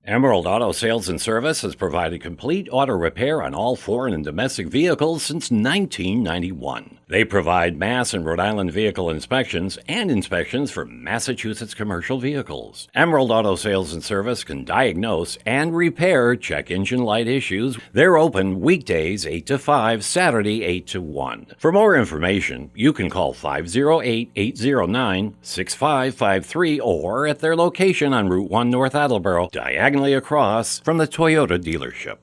Emerald Auto Sales and Service has provided complete auto repair on all foreign and domestic vehicles since 1991. They provide Mass and Rhode Island vehicle inspections and inspections for Massachusetts commercial vehicles. Emerald Auto Sales and Service can diagnose and repair check engine light issues. They're open weekdays 8 to 5, Saturday 8 to 1. For more information, you can call 508-809-6553 or at their location on Route 1 North Attleboro, diagonally across from the Toyota dealership.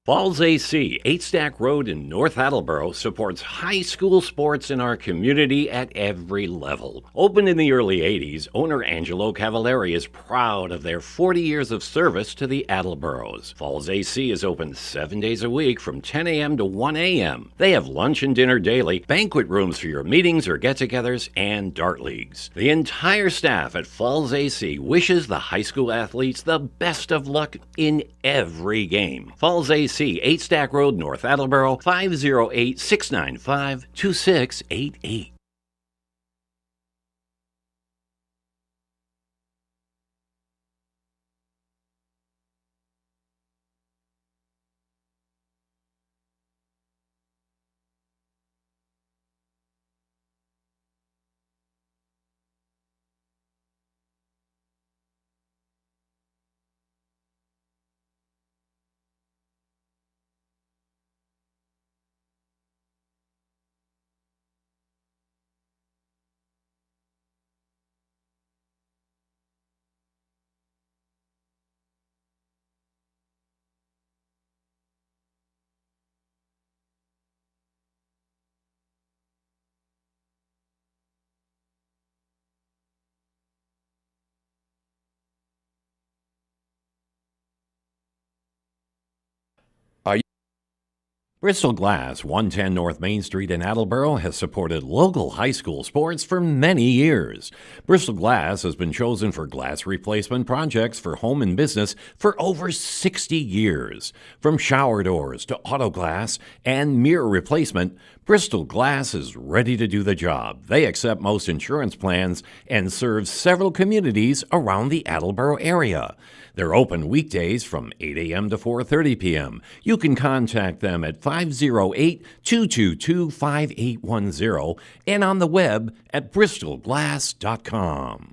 Falls AC, 8 Stack Road in North Attleboro, supports high school sports in our community at every level. Opened in the early 80s, owner Angelo Cavallari is proud of their 40 years of service to the Attleboros. Falls AC is open 7 days a week from 10 a.m. to 1 a.m. They have lunch and dinner daily, banquet rooms for your meetings or get-togethers, and dart leagues. The entire staff at Falls AC wishes the high school athletes the best of luck in every game. Falls AC, 8 Stack Road, North Attleboro, 508-695-2688. Bristol Glass, 110 North Main Street in Attleboro, has supported local high school sports for many years. Bristol Glass has been chosen for glass replacement projects for home and business for over 60 years. From shower doors to auto glass and mirror replacement, Bristol Glass is ready to do the job. They accept most insurance plans and serve several communities around the Attleboro area. They're open weekdays from 8 a.m. to 4:30 p.m. You can contact them at 508-222-5810 and on the web at bristolglass.com.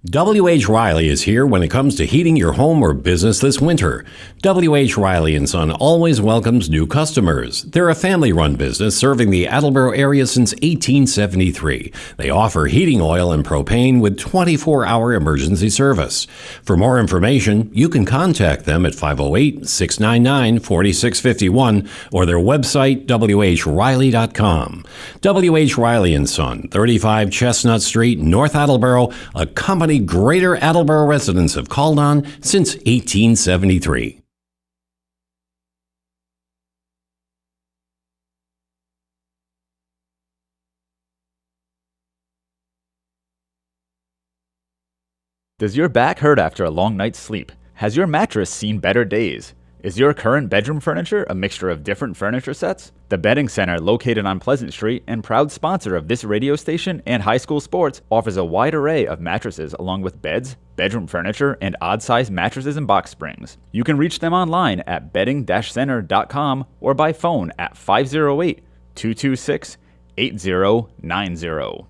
W.H. Riley is here when it comes to heating your home or business this winter. W.H. Riley & Son always welcomes new customers. They're a family-run business serving the Attleboro area since 1873. They offer heating oil and propane with 24-hour emergency service. For more information, you can contact them at 508-699-4651 or their website, whriley.com. W.H. Riley & Son, 35 Chestnut Street, North Attleboro, a company Greater Attleboro residents have called on since 1873. Does your back hurt after a long night's sleep? Has your mattress seen better days? Is your current bedroom furniture a mixture of different furniture sets? The Bedding Center, located on Pleasant Street and proud sponsor of this radio station and high school sports, offers a wide array of mattresses along with beds, bedroom furniture, and odd-sized mattresses and box springs. You can reach them online at bedding-center.com or by phone at 508-226-8090.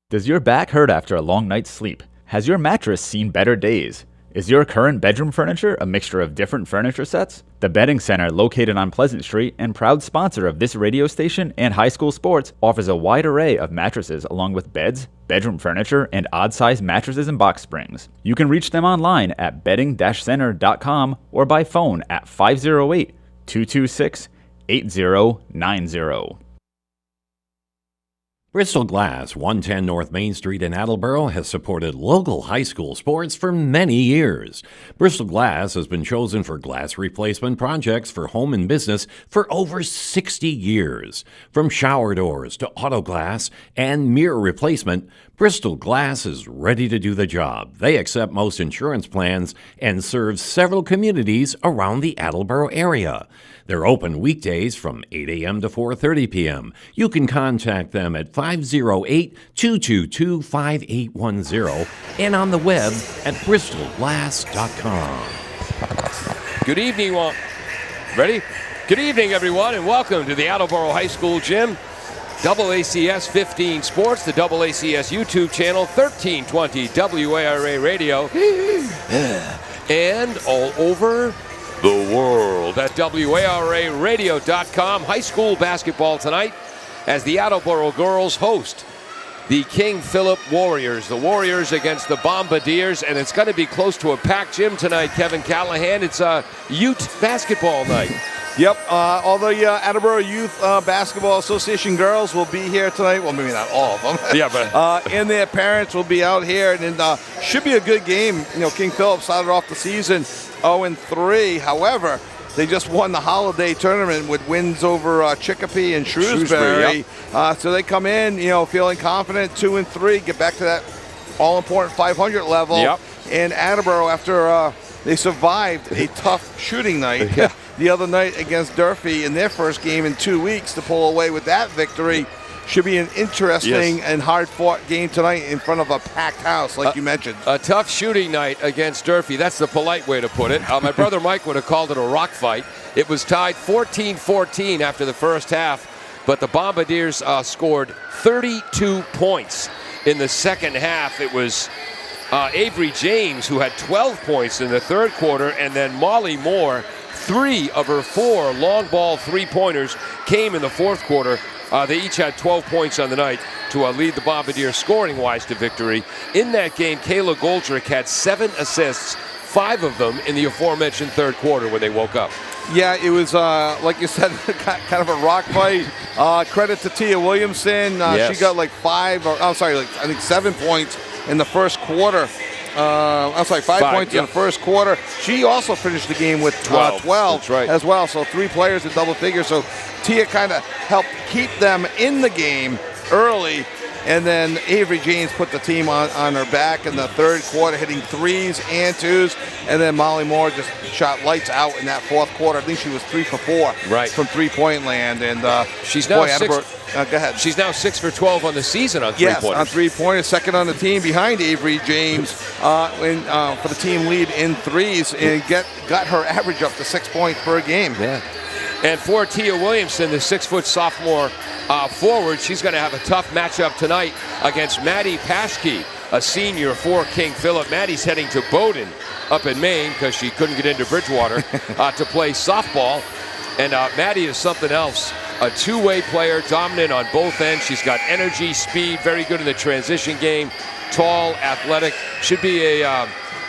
Does your back hurt after a long night's sleep? Has your mattress seen better days? Is your current bedroom furniture a mixture of different furniture sets? The Bedding Center, located on Pleasant Street and proud sponsor of this radio station and high school sports, offers a wide array of mattresses along with beds, bedroom furniture, and odd-sized mattresses and box springs. You can reach them online at bedding-center.com or by phone at 508-226-8090. Bristol Glass, 110 North Main Street in Attleboro, has supported local high school sports for many years. Bristol Glass has been chosen for glass replacement projects for home and business for over 60 years. From shower doors to auto glass and mirror replacement, Bristol Glass is ready to do the job. They accept most insurance plans and serve several communities around the Attleboro area. They're open weekdays from 8 a.m. to 4:30 p.m. You can contact them at 508-222-5810 and on the web at bristolglass.com. Good evening, ready? Good evening, everyone, and welcome to the Attleboro High School Gym. AACS 15 Sports, the AACS YouTube channel, 1320 WARA Radio, and all over the world at WARAradio.com. High school basketball tonight as the Attleboro girls host the King Philip Warriors. The Warriors against the Bombardiers, and it's going to be close to a packed gym tonight, Kevin Callahan. It's a Ute basketball night. Yep, all the Attleboro Youth Basketball Association girls will be here tonight. Well, maybe not all of them. Yeah, but and their parents will be out here, and should be a good game. You know, King Philip started off the season 0-3. However, they just won the holiday tournament with wins over Chicopee and Shrewsbury. Yep. So they come in, you know, feeling confident, 2-3, get back to that all-important 500 level. Yep. And Attleboro, after they survived a tough shooting night the other night against Durfee in their first game in 2 weeks, to pull away with that victory. Should be an interesting and hard-fought game tonight in front of a packed house, like you mentioned. A tough shooting night against Durfee. That's the polite way to put it. My brother Mike would have called it a rock fight. It was tied 14-14 after the first half, but the Bombardiers scored 32 points in the second half. It was Avery James who had 12 points in the third quarter, and then Molly Moore, 3 of her 4 long ball three-pointers came in the fourth quarter. They each had 12 points on the night to lead the Bombardiers scoring-wise to victory. In that game, Kayla Goldrick had 7 assists, 5 of them in the aforementioned third quarter when they woke up. Yeah, it was, like you said, kind of a rock fight. Credit to Tia Williamson. She got like 7 points in the first quarter. 5 points in the first quarter. She also finished the game with 12 That's right. as well. So 3 players in double figures. So Tia kind of helped keep them in the game early. And then Avery James put the team on her back in the third quarter, hitting 3s and 2s. And then Molly Moore just shot lights out in that fourth quarter. I think she was 3 for 4 from three-point land. And she's now go ahead. She's now 6 for 12 on the season on three-pointers. Yes, on three-pointers, second on the team behind Avery James for the team lead in 3s, and got her average up to 6 points per game. Yeah. And for Tia Williamson, the 6-foot sophomore forward, she's going to have a tough matchup tonight against Maddie Paschke, a senior for King Philip. Maddie's heading to Bowdoin up in Maine because she couldn't get into Bridgewater to play softball. And Maddie is something else. A two-way player, dominant on both ends. She's got energy, speed, very good in the transition game, tall, athletic. Should be a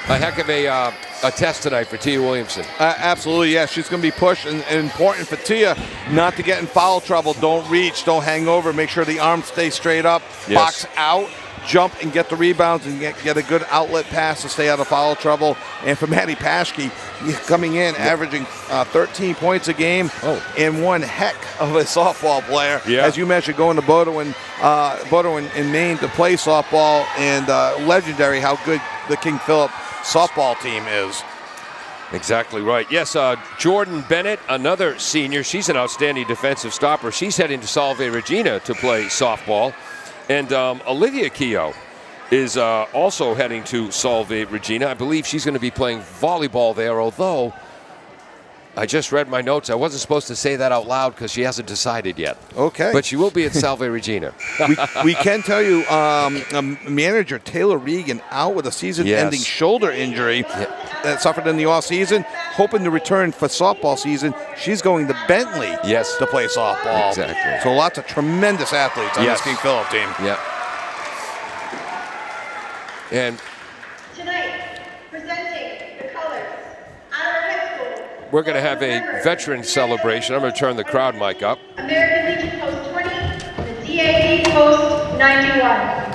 heck of a test tonight for Tia Williamson. Absolutely, yes. She's going to be pushed, and important for Tia not to get in foul trouble. Don't reach, don't hang over. Make sure the arms stay straight up. Yes. Box out, jump and get the rebounds, and get a good outlet pass to stay out of foul trouble. And for Maddie Paschke, coming in, averaging 13 points a game, and one heck of a softball player. Yeah. As you mentioned, going to Bowdoin in Maine to play softball, and legendary how good the King Philip softball team is. Exactly right. Yes, Jordan Bennett, another senior. She's an outstanding defensive stopper. She's heading to Salve Regina to play softball. And Olivia Keogh is also heading to Salve Regina. I believe she's going to be playing volleyball there, although I just read my notes. I wasn't supposed to say that out loud because she hasn't decided yet. Okay. But she will be at Salve Regina. we can tell you, manager Taylor Regan out with a season-ending shoulder injury that suffered in the off-season. Hoping to return for softball season. She's going to Bentley to play softball. Exactly. So lots of tremendous athletes on this King Philip team. Yep. And tonight, presenting the colors out of our high school. We're going to have a veteran celebration. I'm going to turn the crowd mic up. American Legion Post 20, the DAV Post 91.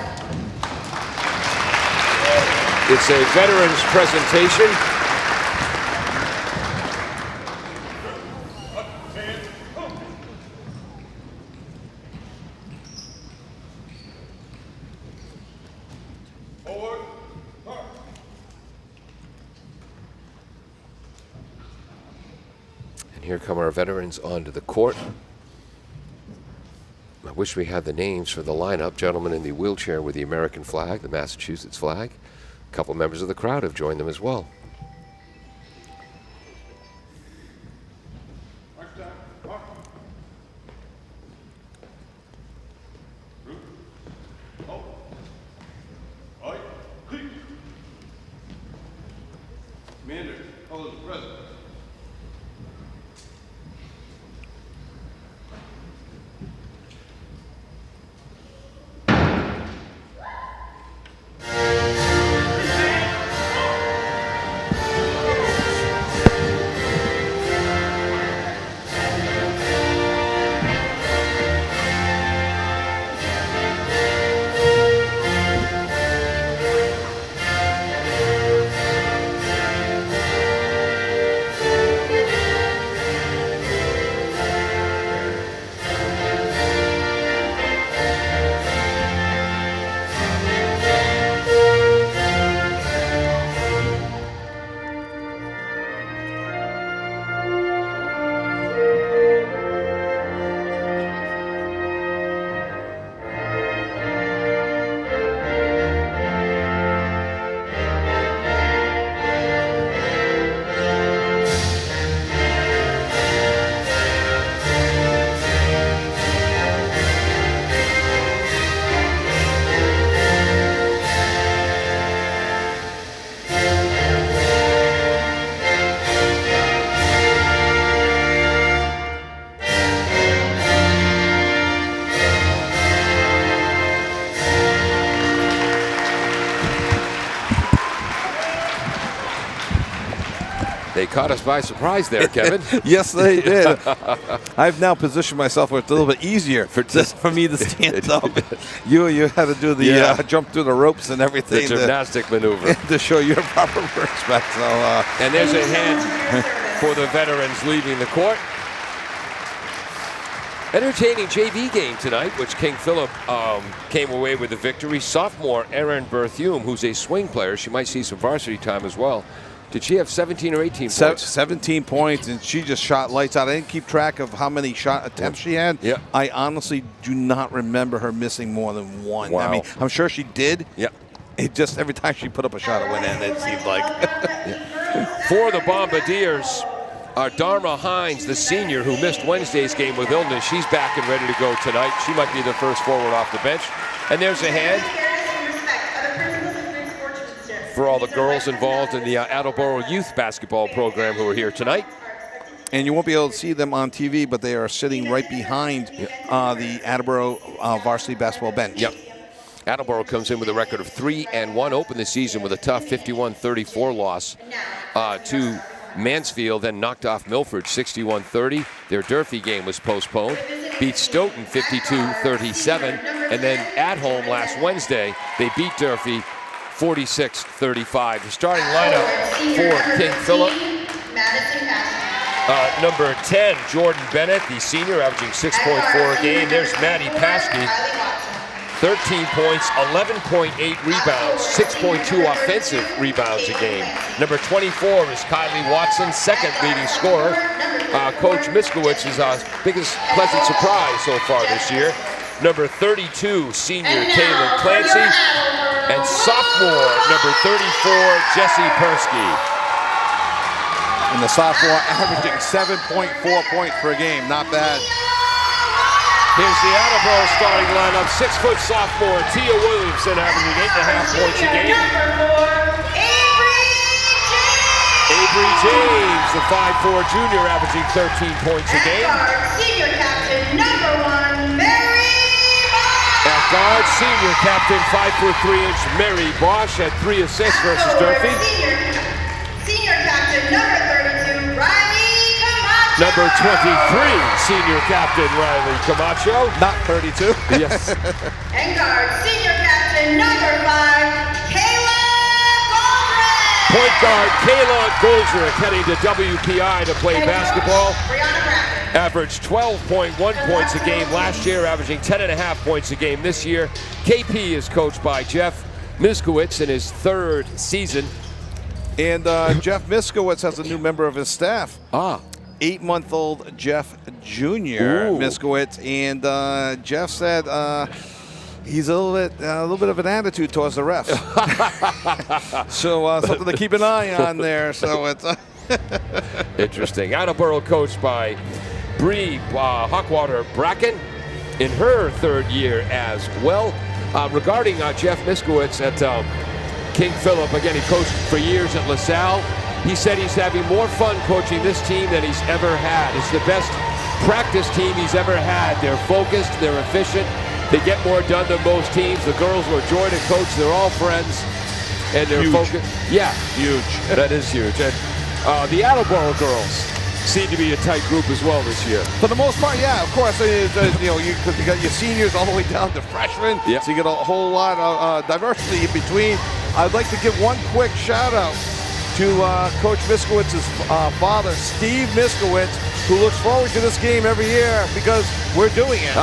It's a veterans presentation. Here come our veterans onto the court. I wish we had the names for the lineup. Gentleman in the wheelchair with the American flag, the Massachusetts flag. A couple members of the crowd have joined them as well. Commander, colors present. They caught us by surprise there, Kevin. Yes, they did. I've now positioned myself where it's a little bit easier for me to stand up. You had to do the jump through the ropes and everything. The gymnastic maneuver. To show your proper respect. So, and there's a hand for the veterans leaving the court. Entertaining JV game tonight, which King Philip came away with the victory. Sophomore Erin Berthume, who's a swing player, she might see some varsity time as well. Did she have 17 or 18 points? 17 points, and she just shot lights out. I didn't keep track of how many shot attempts she had. Yeah. I honestly do not remember her missing more than one. Wow. I mean, I'm sure she did. Yeah. It just, every time she put up a shot, it went in, it seemed like. For the Bombardiers, Dharma Hines, the senior who missed Wednesday's game with illness, she's back and ready to go tonight. She might be the first forward off the bench. And there's a hand for all the girls involved in the Attleboro youth basketball program who are here tonight. And you won't be able to see them on TV, but they are sitting right behind the Attleboro varsity basketball bench. Yep. Attleboro comes in with a record of 3-1, opened the season with a tough 51-34 loss to Mansfield, then knocked off Milford 61-30. Their Durfee game was postponed. Beat Stoughton 52-37. And then at home last Wednesday, they beat Durfee 46-35. The starting lineup for King Philip. Number 10, Jordan Bennett, the senior, averaging 6.4 a game. There's Maddie Paschke, 13 points, 11.8 rebounds, 6.2 offensive rebounds a game. Number 24 is Kylie Watson, second leading scorer. Coach Miskowitz is our biggest pleasant surprise so far this year. Number 32, senior Kaylin Clancy. And sophomore, number 34, Jessie Persky. And the sophomore averaging 7.4 points per game. Not bad. Here's the Attleboro starting lineup. 6-foot sophomore Tia Williamson averaging 8.5 points a game. Avery James, the 5'4 junior, averaging 13 points a game. Senior captain, number 1, Mary Bosch. At guard, senior captain, 5'3" Mary Bosch had 3 assists versus Durfee. Senior captain, number 32, Riley Camacho. Number 23, senior captain Riley Camacho. Not 32. Yes. And guard, senior captain, number 5, Kayla Goldrick. Point guard Kayla Goldrick heading to WPI to play basketball. Brianna Bracken. Averaged 12.1 points a game last year, averaging 10.5 points a game this year. KP is coached by Jeff Miskowitz in his 3rd season. And Jeff Miskowitz has a new member of his staff. 8-month-old Jeff Jr. Miskowitz, and Jeff said he's a little bit of an attitude towards the refs. So something to keep an eye on there. So it's interesting. Attleboro coached by Bree Hawkwater Bracken in her 3rd year as well. Regarding Jeff Miskowitz at King Philip, again, he coached for years at LaSalle. He said he's having more fun coaching this team than he's ever had. It's the best practice team he's ever had. They're focused, they're efficient, they get more done than most teams. The girls were a joy to coach, they're all friends, and they're focused. Yeah, huge. That is huge. And the Attleboro girls seem to be a tight group as well this year. For the most part, yeah, of course. You got your seniors all the way down to freshmen, so you get a whole lot of diversity in between. I'd like to give one quick shout out to Coach Miskowitz's father, Steve Miskowitz, who looks forward to this game every year because we're doing it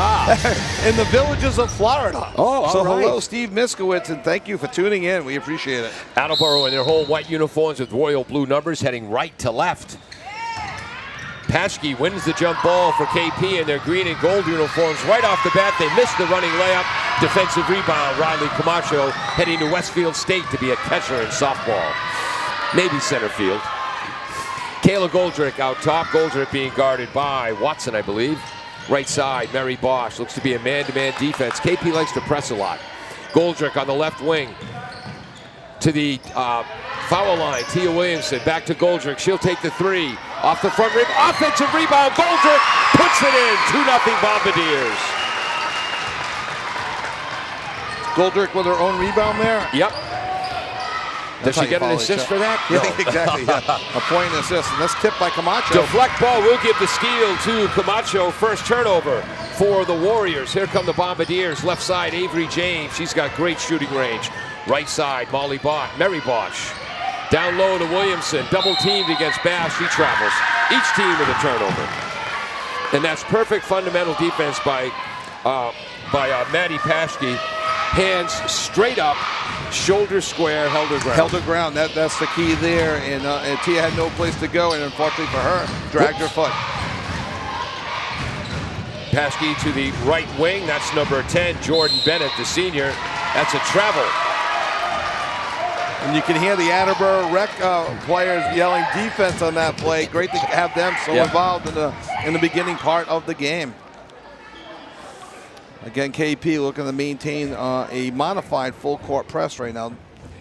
in the villages of Florida. So hello, Steve Miskowitz, and thank you for tuning in. We appreciate it. Attleboro in their whole white uniforms with royal blue numbers heading right to left. Paschke wins the jump ball for KP in their green and gold uniforms. Right off the bat, they missed the running layup. Defensive rebound, Riley Camacho heading to Westfield State to be a catcher in softball. Maybe center field. Kayla Goldrick out top. Goldrick being guarded by Watson, I believe. Right side, Mary Bosch. Looks to be a man-to-man defense. KP likes to press a lot. Goldrick on the left wing. To the foul line, Tia Williamson. Back to Goldrick. She'll take the 3. Off the front rim. Offensive rebound. Goldrick puts it in. 2-0 Bombardiers. Goldrick with her own rebound there? Yep. Does she get an assist for that? Yeah, exactly. Yeah. A point and assist. And that's tipped by Camacho. Deflect ball will give the steal to Camacho. First turnover for the Warriors. Here come the Bombardiers. Left side, Avery James. She's got great shooting range. Right side, Mary Bosch. Down low to Williamson. Double teamed against Bass. She travels. Each team with a turnover. And that's perfect fundamental defense by Maddie Paschke. Hands straight up, shoulder square, held her ground. Held her ground. That's the key there. And Tia had no place to go, and unfortunately for her, dragged her foot. Paschke to the right wing. That's number 10, Jordan Bennett, the senior. That's a travel. And you can hear the Attleboro Rec players yelling defense on that play. Great to have them so involved in the beginning part of the game. Again, KP looking to maintain a modified full court press right now.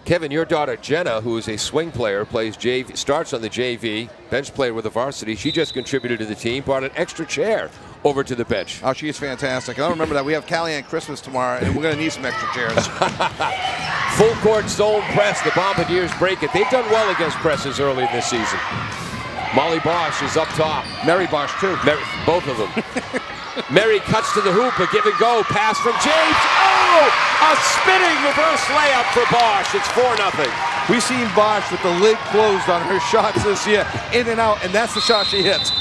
Kevin, your daughter Jenna, who is a swing player, plays JV, starts on the JV, bench player with the varsity. She just contributed to the team, brought an extra chair over to the bench. Oh, she is fantastic. And I remember that we have Callahan Christmas tomorrow, and we're going to need some extra chairs. Full court zone press. The Bombardiers break it. They've done well against presses early in this season. Molly Bosch is up top. Mary Bosch, too. Both of them. Mary cuts to the hoop, a give and go. Pass from James. Oh! A spinning reverse layup for Bosch. It's 4-0. We've seen Bosch with the lid closed on her shots this year. In and out, and that's the shot she hits.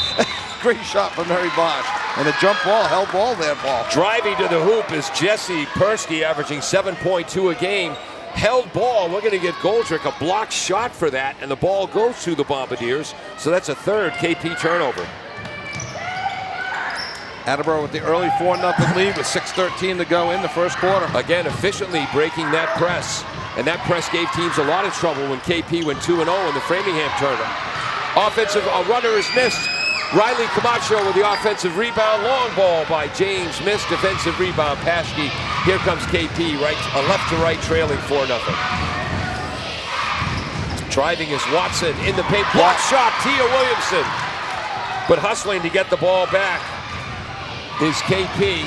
Great shot from Mary Bosch. And a jump ball, held ball there, Paul. Driving to the hoop is Jesse Persky, averaging 7.2 a game. Held ball. We're going to get Goldrick a block shot for that, and the ball goes to the Bombardiers. So that's a third KP turnover. Attleboro with the early 4-0 lead with 6:13 to go in the first quarter. Again, efficiently breaking that press. And that press gave teams a lot of trouble when KP went 2-0 in the Framingham tournament. Offensive, a runner is missed. Riley Camacho with the offensive rebound. Long ball by James. Missed defensive rebound. Paschke. Here comes KP, left to right, trailing 4-0. Driving is Watson in the paint. Block shot, Tia Williamson. But hustling to get the ball back is KP.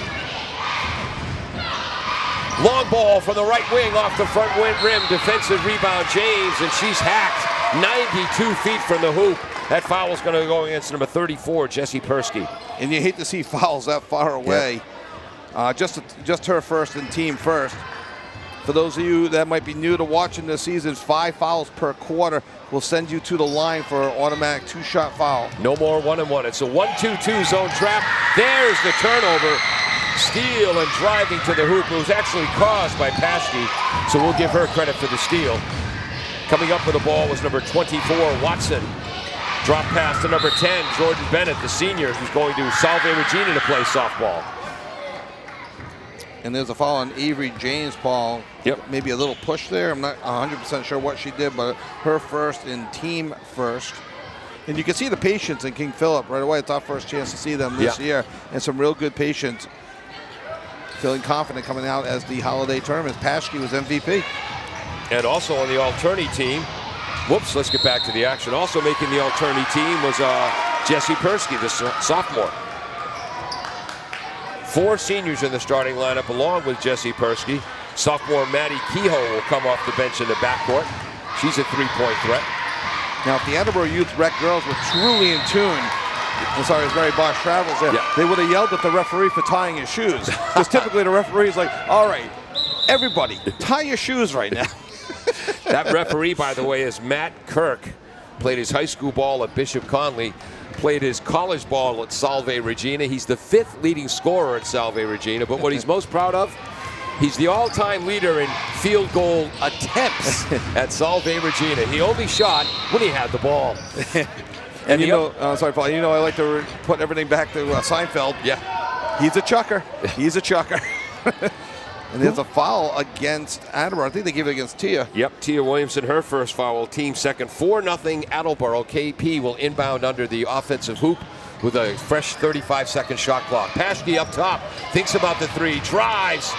Long ball from the right wing off the front rim. Defensive rebound, James, and she's hacked 92 feet from the hoop. That foul is going to go against number 34, Jesse Persky. And you hate to see fouls that far away. Yeah. Just her first and team first. For those of you that might be new to watching this season, 5 fouls per quarter will send you to the line for an automatic 2-shot foul. No more 1-and-1. It's a 1-2-2 zone trap. There's the turnover. Steal and driving to the hoop. It was actually caused by Paschke, so we'll give her credit for the steal. Coming up with the ball was number 24, Watson. Drop pass to number 10, Jordan Bennett, the senior, who's going to Salve Regina to play softball. And there's a foul on Avery James, Paul. Yep. Maybe a little push there. I'm not 100% sure what she did, but her first and team first. And you can see the patience in King Philip right away. It's our first chance to see them this year. And some real good patience. Feeling confident coming out as the holiday tournament. Paschke was MVP. And also on the alternate team, whoops, let's get back to the action. Also making the alternate team was Jesse Persky, the sophomore. 4 seniors in the starting lineup along with Jesse Persky. Sophomore Maddie Kehoe will come off the bench in the backcourt. She's a 3-point threat. Now, if the Attleboro Youth Rec girls were truly in tune, as far as Mary Bosch travels there, they would have yelled at the referee for tying his shoes. Because typically the referee is like, all right, everybody, tie your shoes right now. That referee, by the way, is Matt Kirk. Played his high school ball at Bishop Conley. Played his college ball at Salve Regina. He's the 5th leading scorer at Salve Regina. But what he's most proud of, he's the all-time leader in field goal attempts at Salve Regina. He only shot when he had the ball. And you know, sorry, Paul, you know I like to put everything back to Seinfeld. Yeah. He's a chucker. He's a chucker. And there's a foul against Attleboro. I think they give it against Tia. Yep, Tia Williamson, her first foul, team second. 4-0 Attleboro. KP will inbound under the offensive hoop with a fresh 35-second shot clock. Paschke up top, thinks about the 3, drives,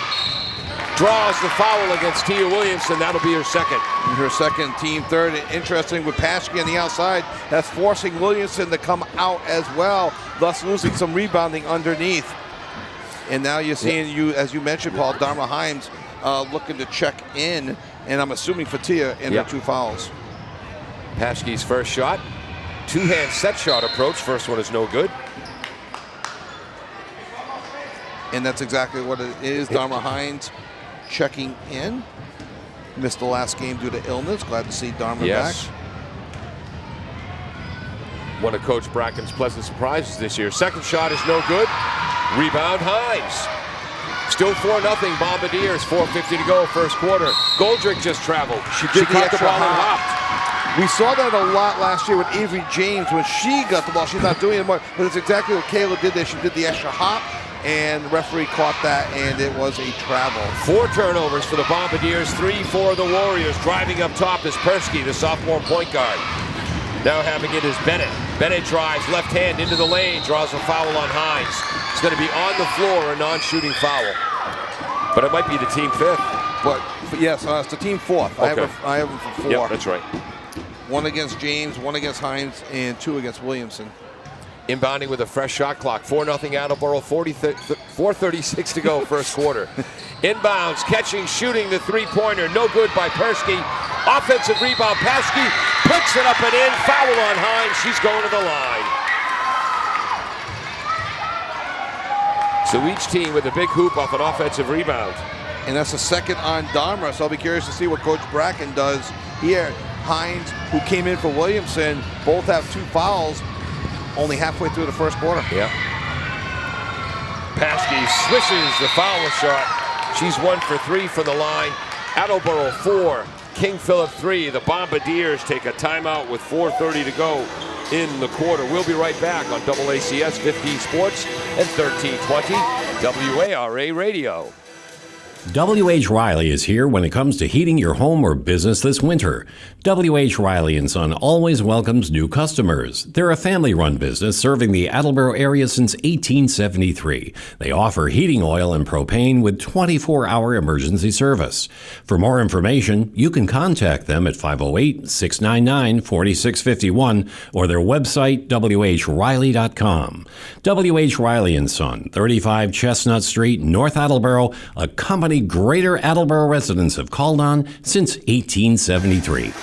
draws the foul against Tia Williamson. That'll be her second. And her second, team third. Interesting with Paschke on the outside. That's forcing Williamson to come out as well, thus losing some rebounding underneath. And now you're seeing, as you mentioned, Paul, Dharma Himes looking to check in, and I'm assuming for Tia in her 2 fouls. Paschke's first shot, 2-hand set shot approach. First one is no good. And that's exactly what it is. Dharma Hines checking in. Missed the last game due to illness. Glad to see Dharma back. One of Coach Bracken's pleasant surprises this year. Second shot is no good. Rebound, Hines. Still 4-0 Bombardiers. 4:50 to go, first quarter. Goldrick just traveled. She caught the ball and hopped. We saw that a lot last year with Avery James when she got the ball. She's not doing it much, but it's exactly what Kayla did there. She did the extra hop, and the referee caught that, and it was a travel. 4 turnovers for the Bombardiers, 3 for the Warriors. Driving up top is Persky, the sophomore point guard. Now having it is Bennett. Bennett drives left hand into the lane, draws a foul on Hines. It's going to be on the floor, a non-shooting foul. But it might be the team 5th. But yes, it's the team 4th. Okay. I have them for 4. Yep, that's right. 1 against James, 1 against Hines, and 2 against Williamson. Inbounding with a fresh shot clock. 4-0 Attleboro, 4:36 to go, first quarter. Inbounds, catching, shooting the three-pointer. No good by Persky. Offensive rebound. Persky puts it up and in. Foul on Hines. She's going to the line. So each team with a big hoop off an offensive rebound. And that's the second on Dahmer, so I'll be curious to see what Coach Bracken does here. Hines, who came in for Williamson, both have 2 fouls only halfway through the first quarter. Yeah. Paskey swishes the foul shot. She's 1 for 3 from the line. Attleboro 4, King Philip 3. The Bombardiers take a timeout with 4:30 to go in the quarter. We'll be right back on AACS 15 Sports and 1320 WARA Radio. W.H. Riley is here when it comes to heating your home or business this winter. W.H. Riley & Son always welcomes new customers. They're a family-run business serving the Attleboro area since 1873. They offer heating oil and propane with 24-hour emergency service. For more information, you can contact them at 508-699-4651 or their website, whriley.com. W.H. Riley & Son, 35 Chestnut Street, North Attleboro, a company Greater Attleboro residents have called on since 1873.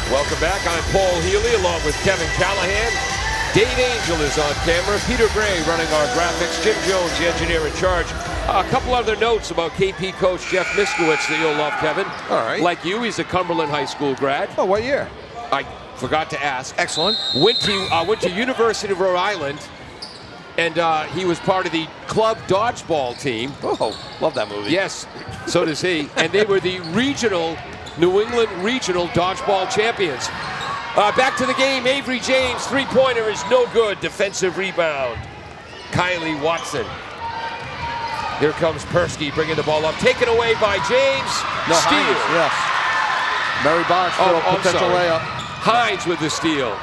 Welcome back. I'm Paul Healy along with Kevin Callahan. Dave Angel is on camera. Peter Gray running our graphics. Jim Jones, the engineer in charge. A couple other notes about KP coach Jeff Miskowitz that you'll love, Kevin. All right. Like you, he's a Cumberland High School grad. Oh, what year? I forgot to ask. Excellent. Went to University of Rhode Island. And he was part of the club dodgeball team. Oh, love that movie. Yes, so does he. And they were the New England regional dodgeball champions. Back to the game, Avery James, three-pointer is no good. Defensive rebound. Kylie Watson. Here comes Persky bringing the ball up. Taken away by James. No, steal. Hines, yes. Mary Bosch for a potential layup. Hines with the steal.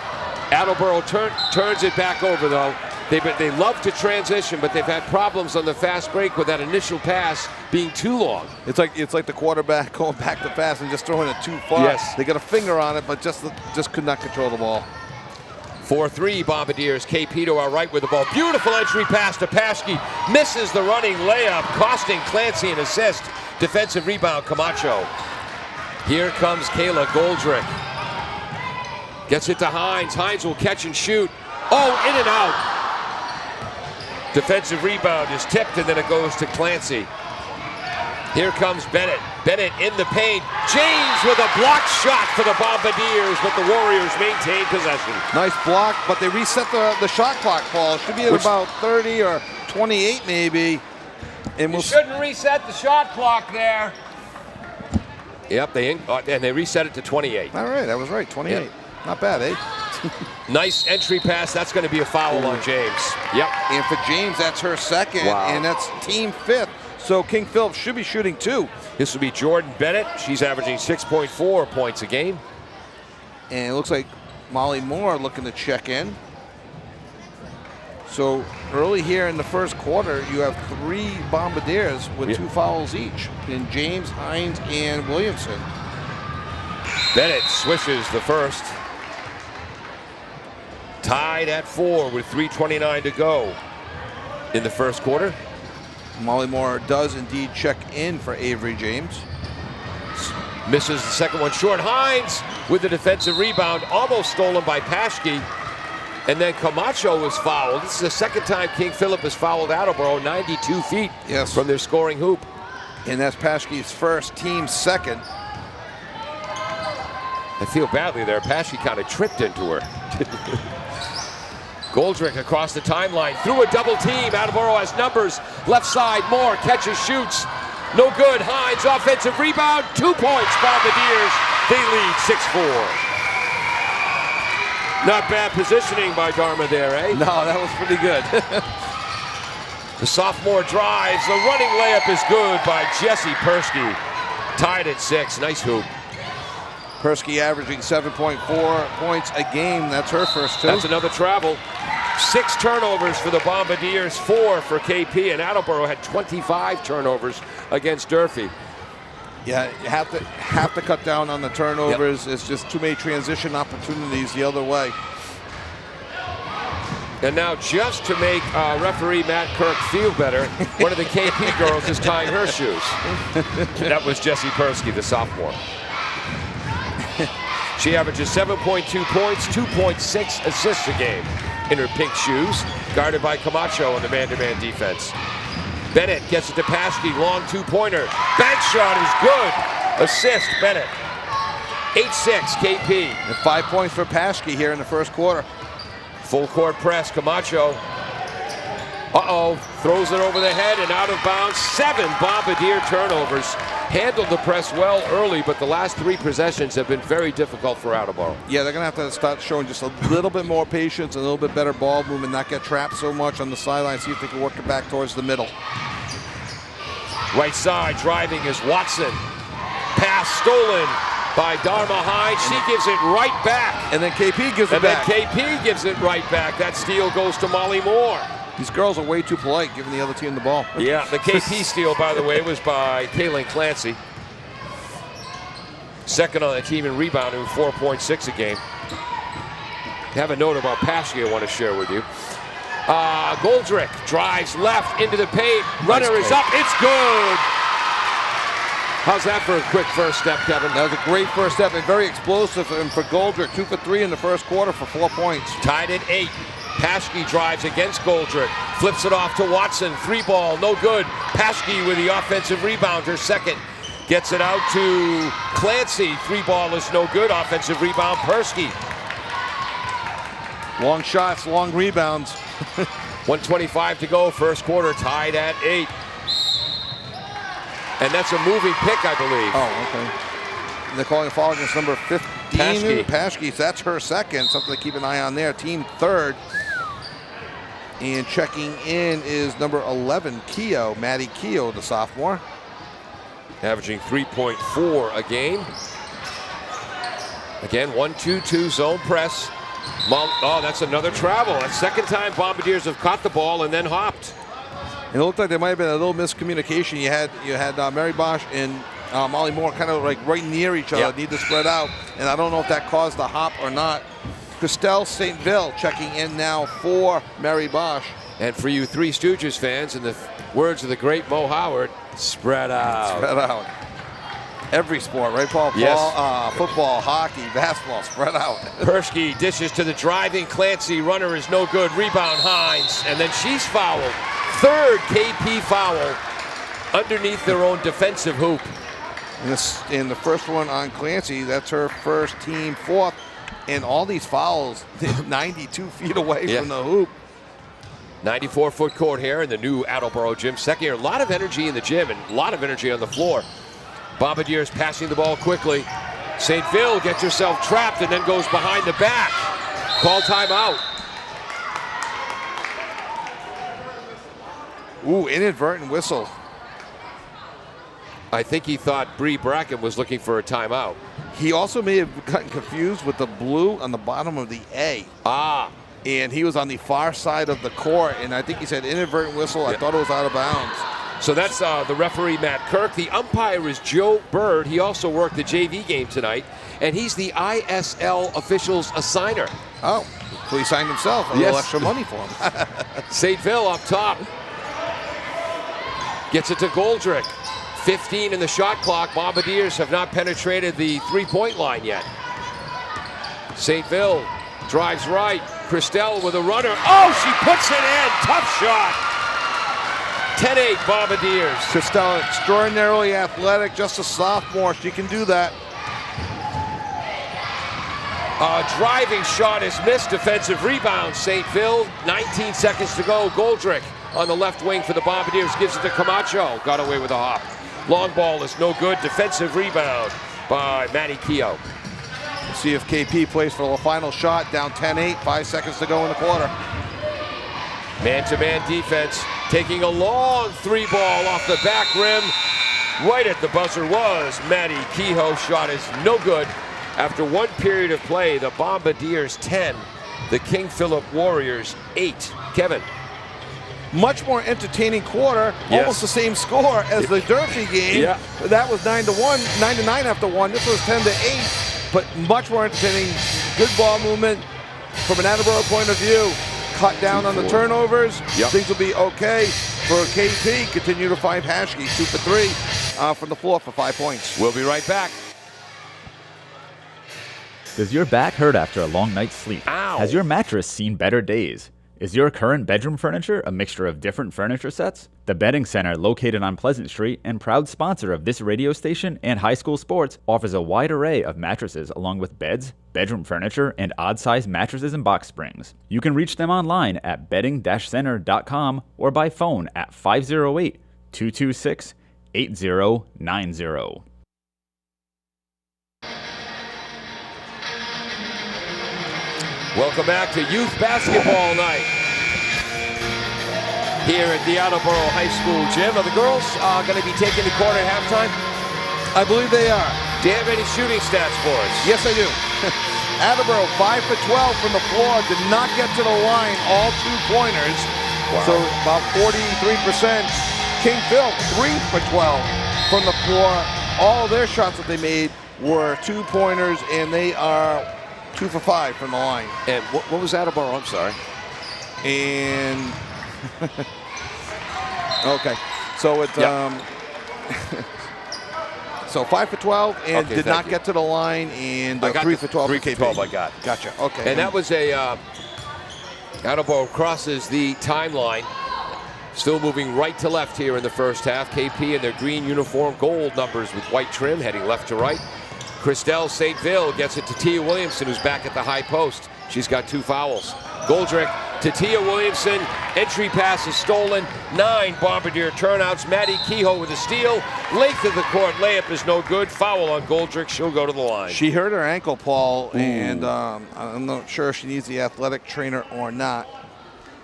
Attleboro turns it back over, though. They love to transition, but they've had problems on the fast break with that initial pass being too long. It's like the quarterback going back to pass and just throwing it too far. Yes. They got a finger on it, but just could not control the ball. 4-3 Bombardiers. KP to our right with the ball. Beautiful entry pass to Paskey. Misses the running layup, costing Clancy an assist. Defensive rebound, Camacho. Here comes Kayla Goldrick. Gets it to Hines. Hines will catch and shoot. Oh, in and out. Defensive rebound is tipped, and then it goes to Clancy. Here comes Bennett. Bennett in the paint. James with a block shot for the Bombardiers, but the Warriors maintain possession. Nice block, but they reset the shot clock, Paul. It should be at about 30 or 28 maybe. And you shouldn't reset the shot clock there. Yep, and they reset it to 28. All right, that was right, 28. Yep. Not bad, eh? Nice entry pass. That's going to be a foul on James. Yep. And for James, that's her second, and that's team 5th. So King Philip should be shooting 2. This will be Jordan Bennett. She's averaging 6.4 points a game. And it looks like Molly Moore looking to check in. So early here in the first quarter, you have 3 Bombardiers with 2 fouls each in James, Hines, and Williamson. Bennett swishes the first. Tied at 4 with 3:29 to go in the first quarter. Molly Moore does indeed check in for Avery James. Misses the second one short. Hines with the defensive rebound, almost stolen by Paskey. And then Camacho was fouled. This is the second time King Philip has fouled Attleboro, 92 feet from their scoring hoop. And that's Paskey's first, team second. I feel badly there. Paschke kind of tripped into her. Goldrick across the timeline, through a double team. Attleboro has numbers. Left side, Moore catches, shoots. No good. Hines, offensive rebound. 2 points. Bombardiers. They lead 6-4. Not bad positioning by Dharma there, eh? No, that was pretty good. The sophomore drives. The running layup is good by Jesse Persky. Tied at 6. Nice hoop. Persky averaging 7.4 points a game. That's her first 2. That's another travel. 6 turnovers for the Bombardiers, 4 for KP, and Attleboro had 25 turnovers against Durfee. Yeah, you have to cut down on the turnovers. It's just too many transition opportunities the other way. And now, just to make referee Matt Kirk feel better, one of the KP girls is tying her shoes. That was Jessie Persky, the sophomore. She averages 7.2 points, 2.6 assists a game in her pink shoes, guarded by Camacho on the man-to-man defense. Bennett gets it to Paschke, long 2-pointer. Bank shot is good. Assist, Bennett. 8-6, KP. And 5 points for Paschke here in the first quarter. Full court press, Camacho. Throws it over the head and out of bounds. 7 Bombardier turnovers. Handled the press well early, but the last 3 possessions have been very difficult for Attleboro. Yeah, they're going to have to start showing just a little bit more patience, a little bit better ball movement, not get trapped so much on the sideline, see if they can work it back towards the middle. Right side, driving is Watson. Pass stolen by Dharma Hines. She gives it right back. And then KP gives it back. And then KP gives it right back. That steal goes to Molly Moore. These girls are way too polite giving the other team the ball. Yeah, the KP steal, by the way, was by Kaylin Clancy. Second on the team in rebounding, 4.6 a game. I have a note about Paschke I want to share with you. Goldrick drives left into the paint. Runner is up. It's good. How's that for a quick first step, Kevin? That was a great first step and very explosive. And for Goldrick, 2 for 3 in the first quarter for 4 points. Tied at 8. Paschke drives against Goldrick. Flips it off to Watson. 3-ball, no good. Paschke with the offensive rebound, her second. Gets it out to Clancy. 3-ball is no good. Offensive rebound, Persky. Long shots, long rebounds. 1:25 to go. First quarter tied at 8. And that's a moving pick, I believe. Oh, okay. And they're calling a foul against number 15. Paschke. So that's her second. Something to keep an eye on there. Team third. And checking in is number 11, Keogh. Maddie Keogh, the sophomore. Averaging 3.4 a game. Again, 1-2-2 zone press. Oh, that's another travel. That's second time Bombardiers have caught the ball and then hopped. And it looked like there might have been a little miscommunication. You had Mary Bosch and Molly Moore kind of like right near each other, need to spread out. And I don't know if that caused the hop or not. Christelle St. Ville checking in now for Mary Bosch. And for you Three Stooges fans, in the words of the great Mo Howard, spread out. Spread out. Every sport, right, Paul? Yes. Football, hockey, basketball, spread out. Persky dishes to the driving Clancy. Runner is no good. Rebound Hines. And then she's fouled. Third KP foul underneath their own defensive hoop. And the first one on Clancy, that's her first, team fourth. And all these fouls 92 feet away from the hoop. 94-foot court here in the new Attleboro gym. Second year, a lot of energy in the gym and a lot of energy on the floor. Bombardiers passing the ball quickly. St. Ville gets herself trapped and then goes behind the back. Call timeout. Ooh, inadvertent whistle. I think he thought Bree Bracken was looking for a timeout. He also may have gotten confused with the blue on the bottom of the A. And he was on the far side of the court, and I think he said inadvertent whistle. I thought it was out of bounds. So that's the referee, Matt Kirk. The umpire is Joe Bird. He also worked the JV game tonight, and he's the ISL officials assigner. Oh, so he signed himself a little extra money for him. St. Ville up top. Gets it to Goldrick. 15 in the shot clock. Bombardiers have not penetrated the three-point line yet. St. Ville drives right. Christelle with a runner. Oh, she puts it in. Tough shot. 10-8 Bombardiers. Christelle, extraordinarily athletic, just a sophomore. She can do that. Driving shot is missed. Defensive rebound. St. Phil. 19 seconds to go. Goldrick on the left wing for the Bombardiers. Gives it to Camacho. Got away with a hop. Long ball is no good. Defensive rebound by Matty Kehoe. We'll see if KP plays for the final shot. Down 10-8. 5 seconds to go in the quarter. Man-to-man defense. Taking a long three ball off the back rim. Right at the buzzer was Matty Kehoe. Shot is no good. After one period of play, the Bombardiers 10, the King Philip Warriors 8. Kevin. Much more entertaining quarter, almost the same score as the Durfee game. Yeah. That was 9-1, 9-9 after one. This was 10-8, but much more entertaining. Good ball movement from an Attleboro point of view. Cut down on the turnovers. Things will be okay for KP. Continue to find Hashke 2 for 3 from the floor for 5 points. We'll be right back. Does your back hurt after a long night's sleep? Ow. Has your mattress seen better days? Is your current bedroom furniture a mixture of different furniture sets? The Bedding Center, located on Pleasant Street and proud sponsor of this radio station and high school sports, offers a wide array of mattresses along with beds, bedroom furniture, and odd-sized mattresses and box springs. You can reach them online at bedding-center.com or by phone at 508-226-8090. Welcome back to youth basketball night here at the Attleboro High School gym. Are the girls going to be taking the court at halftime? I believe they are. Do you have any shooting stats for us? Yes, I do. Attleboro 5 for 12 from the floor. Did not get to the line. All 2-pointers. Wow. So about 43%. King Phil 3 for 12 from the floor. All of their shots that they made were 2-pointers, and they are 2 for 5 from the line. And what was Attleboro? I'm sorry. And okay, so it's so 5 for 12 and did not get to the line, and 3 for 12. 3 for 12. I got. Gotcha. Okay. And that was a Attleboro crosses the timeline. Still moving right to left here in the first half. KP in their green uniform, gold numbers with white trim, heading left to right. Christelle St. Phil gets it to Tia Williamson, who's back at the high post. She's got 2 fouls. Goldrick to Tia Williamson. Entry pass is stolen. 9 Bombardier turnouts. Matty Kehoe with a steal. Length of the court layup is no good. Foul on Goldrick. She'll go to the line. She hurt her ankle, Paul, and I'm not sure if she needs the athletic trainer or not.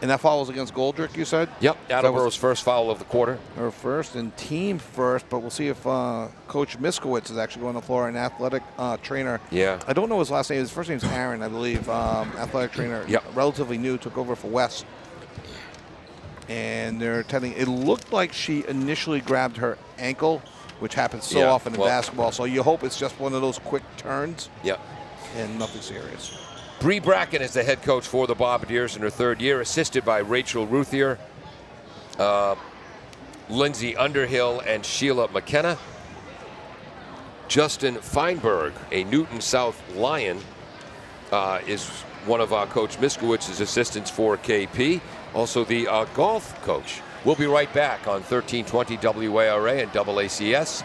And that foul was against Goldrick, you said? Yep, Attleboro's first foul of the quarter. Her first and team first, but we'll see if Coach Miskowitz is actually going to the floor, an athletic trainer. Yeah. I don't know his last name. His first name is Aaron, I believe. Athletic trainer, relatively new, took over for Wes. And they're telling, it looked like she initially grabbed her ankle, which happens so often in basketball. So you hope it's just one of those quick turns. Yep. And nothing serious. Bree Bracken is the head coach for the Bombardiers in her 3rd year, assisted by Rachel Ruthier, Lindsay Underhill, and Sheila McKenna. Justin Feinberg, a Newton South Lion, is one of Coach Miskowitz's assistants for KP. Also the golf coach. We'll be right back on 1320 WARA and AACS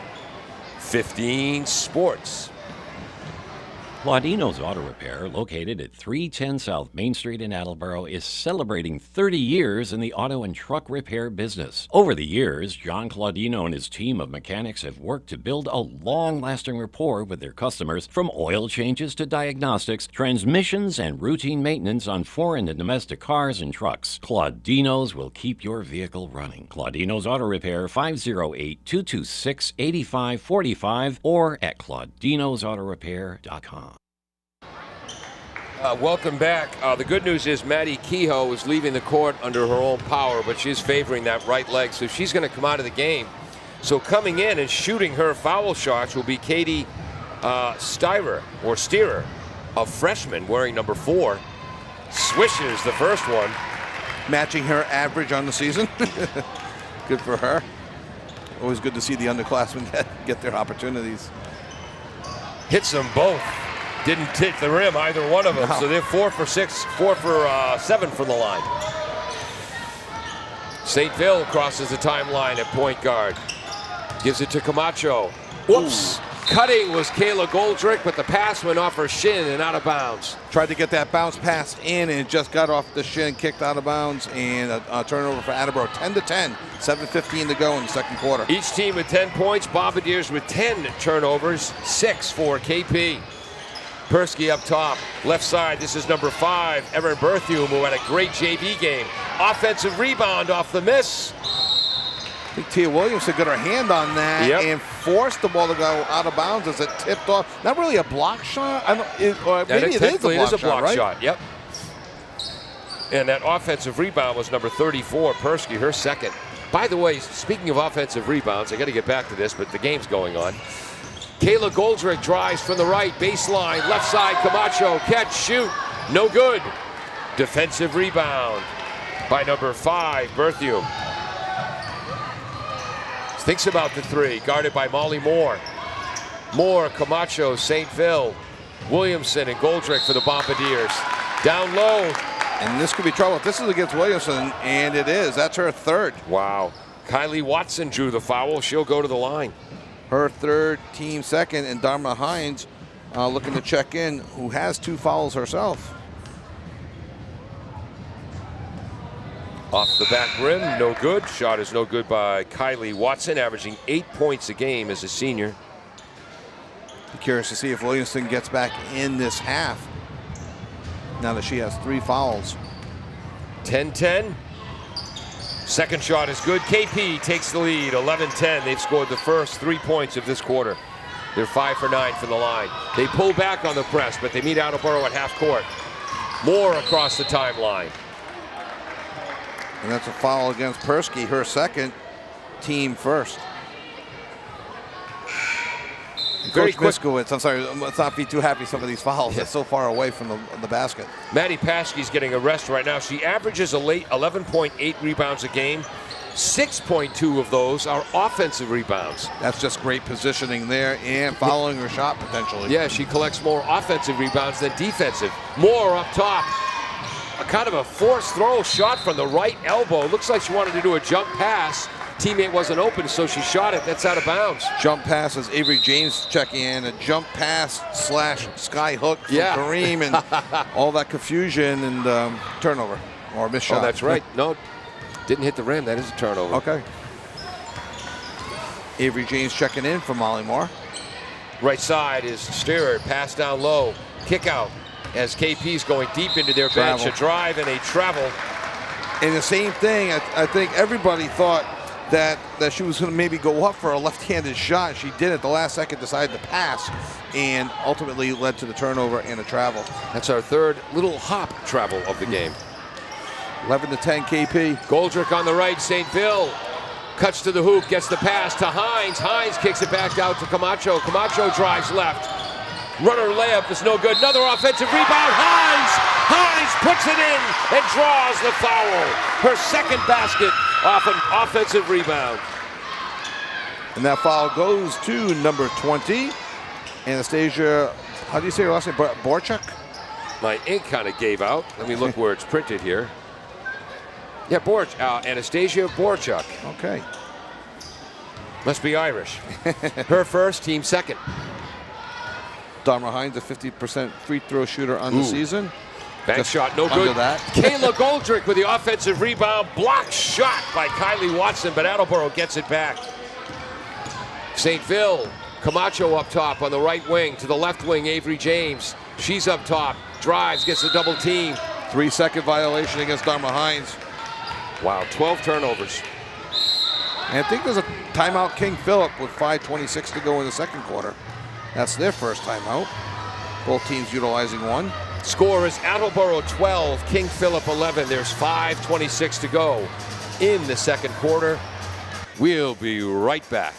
15 Sports. Claudino's Auto Repair, located at 310 South Main Street in Attleboro, is celebrating 30 years in the auto and truck repair business. Over the years, John Claudino and his team of mechanics have worked to build a long-lasting rapport with their customers, from oil changes to diagnostics, transmissions, and routine maintenance on foreign and domestic cars and trucks. Claudino's will keep your vehicle running. Claudino's Auto Repair, 508-226-8545 or at claudinosautorepair.com. Welcome back. The good news is Matty Kehoe is leaving the court under her own power, but she's favoring that right leg, so she's going to come out of the game. So coming in and shooting her foul shots will be Katie Steerer, a freshman wearing number 4. Swishes the first one. Matching her average on the season. Good for her. Always good to see the underclassmen get their opportunities. Hits them both. Didn't hit the rim, either one of them. No. So they're 4 for 6, 4 for 7 from the line. St. Phil crosses the timeline at point guard. Gives it to Camacho. Whoops. Cutting was Kayla Goldrick, but the pass went off her shin and out of bounds. Tried to get that bounce pass in, and it just got off the shin, kicked out of bounds, and a turnover for Attleboro. 10-10, 7:15 to go in the second quarter. Each team with 10 points. Bombardiers with 10 turnovers, 6 for KP. Persky up top, left side. This is number 5, Erin Berthume, who had a great JV game. Offensive rebound off the miss. I think Tia Williamson got her hand on that and forced the ball to go out of bounds as it tipped off. Not really a block shot. Maybe it is a block shot. Yep. And that offensive rebound was number 34, Persky, her second. By the way, speaking of offensive rebounds, I got to get back to this, but the game's going on. Kayla Goldrick drives from the right, baseline, left side, Camacho, catch, shoot, no good. Defensive rebound by number 5, Berthume. Thinks about the three, guarded by Molly Moore. Moore, Camacho, St. Phil, Williamson, and Goldrick for the Bombardiers. Down low. And this could be trouble. This is against Williamson, and it is. That's her third. Wow. Kylie Watson drew the foul. She'll go to the line. Her third, team second, and Dharma Hines looking to check in, who has 2 fouls herself. Off the back rim, no good. Shot is no good by Kylie Watson, averaging 8 points a game as a senior. Be curious to see if Williamson gets back in this half, now that she has 3 fouls. 10-10. Second shot is good. KP takes the lead, 11-10. They've scored the first 3 points of this quarter. They're 5 for 9 from the line. They pull back on the press, but they meet Attleboro at half court. Moore across the timeline. And that's a foul against Persky, her second, team first. Very Coach quick. Miskowitz, I'm sorry, let's not be too happy some of these fouls. It's so far away from the basket. Maddie Paschke's getting a rest right now. She averages a late 11.8 rebounds a game. 6.2 of those are offensive rebounds. That's just great positioning there and following her shot potentially. Yeah, she collects more offensive rebounds than defensive. Moore up top. A kind of a forced throw shot from the right elbow. Looks like she wanted to do a jump pass. Teammate wasn't open, so she shot it. That's out of bounds. Jump pass as Avery James checking in. A jump pass / sky hook from Kareem, and all that confusion and turnover or missed shot. Oh, that's right. No, didn't hit the rim. That is a turnover. Okay. Avery James checking in for Molly Moore. Right side is Stewart. Pass down low. Kick out as KP's going deep into their bench. A drive and a travel. And the same thing, I think everybody thought that she was going to maybe go up for a left-handed shot. She did at the last second, decided to pass, and ultimately led to the turnover and a travel. That's our third little hop travel of the game. 11-10 KP. Goldrick on the right, St. Phil. Cuts to the hoop, gets the pass to Hines. Hines kicks it back out to Camacho. Camacho drives left. Runner layup is no good. Another offensive rebound. Hines puts it in and draws the foul. Her second basket off an offensive rebound. And that foul goes to number 20, Anastasia, how do you say her last name? Borchuk? My ink kind of gave out. Let me look where it's printed here. Yeah, Anastasia Borchuk. Okay. Must be Irish. Her first, team second. Dharma Hines, a 50% free throw shooter on the season. Bank shot, no good. Kayla Goldrick with the offensive rebound. Blocked shot by Kylie Watson, but Attleboro gets it back. St. Phil, Camacho up top on the right wing. To the left wing, Avery James. She's up top, drives, gets a double team. 3-second violation against Dharma Hines. Wow, 12 turnovers. And I think there's a timeout, King Philip, with 5:26 to go in the second quarter. That's their first timeout. Both teams utilizing one. Score is Attleboro 12, King Philip 11. There's 5:26 to go in the second quarter. We'll be right back.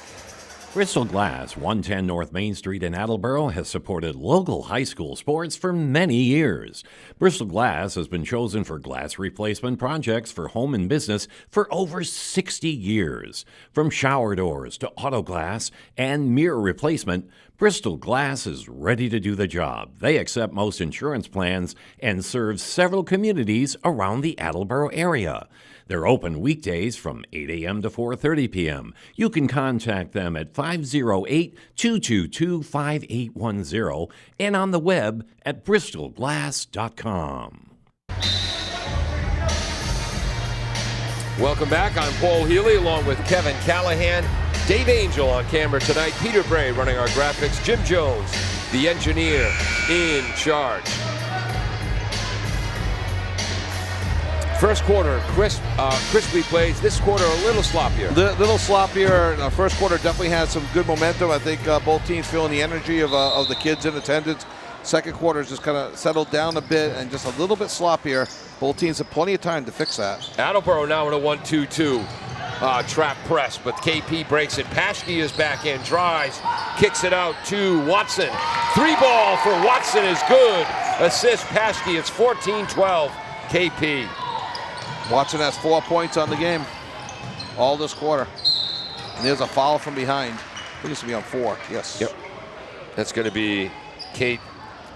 Bristol Glass, 110 North Main Street in Attleboro, has supported local high school sports for many years. Bristol Glass has been chosen for glass replacement projects for home and business for over 60 years. From shower doors to auto glass and mirror replacement, Bristol Glass is ready to do the job. They accept most insurance plans and serve several communities around the Attleboro area. They're open weekdays from 8 a.m. to 4:30 p.m. You can contact them at 508-222-5810 and on the web at bristolglass.com. Welcome back. I'm Paul Healy along with Kevin Callahan. Dave Angel on camera tonight. Peter Bray running our graphics. Jim Jones, the engineer, in charge. First quarter, crisply plays. This quarter, a little sloppier. Little sloppier. First quarter definitely had some good momentum. I think both teams feeling the energy of the kids in attendance. Second quarter just kind of settled down a bit and just a little bit sloppier. Both teams have plenty of time to fix that. Attleboro now in a 1-2-2. Trap press, but KP breaks it. Paschke is back in, drives, kicks it out to Watson. 3-ball for Watson is good. Assist Paschke, it's 14-12 KP. Watson has 4 points on the game all this quarter. And there's a foul from behind. I think it's going to be on 4, yes. Yep. That's going to be Kate,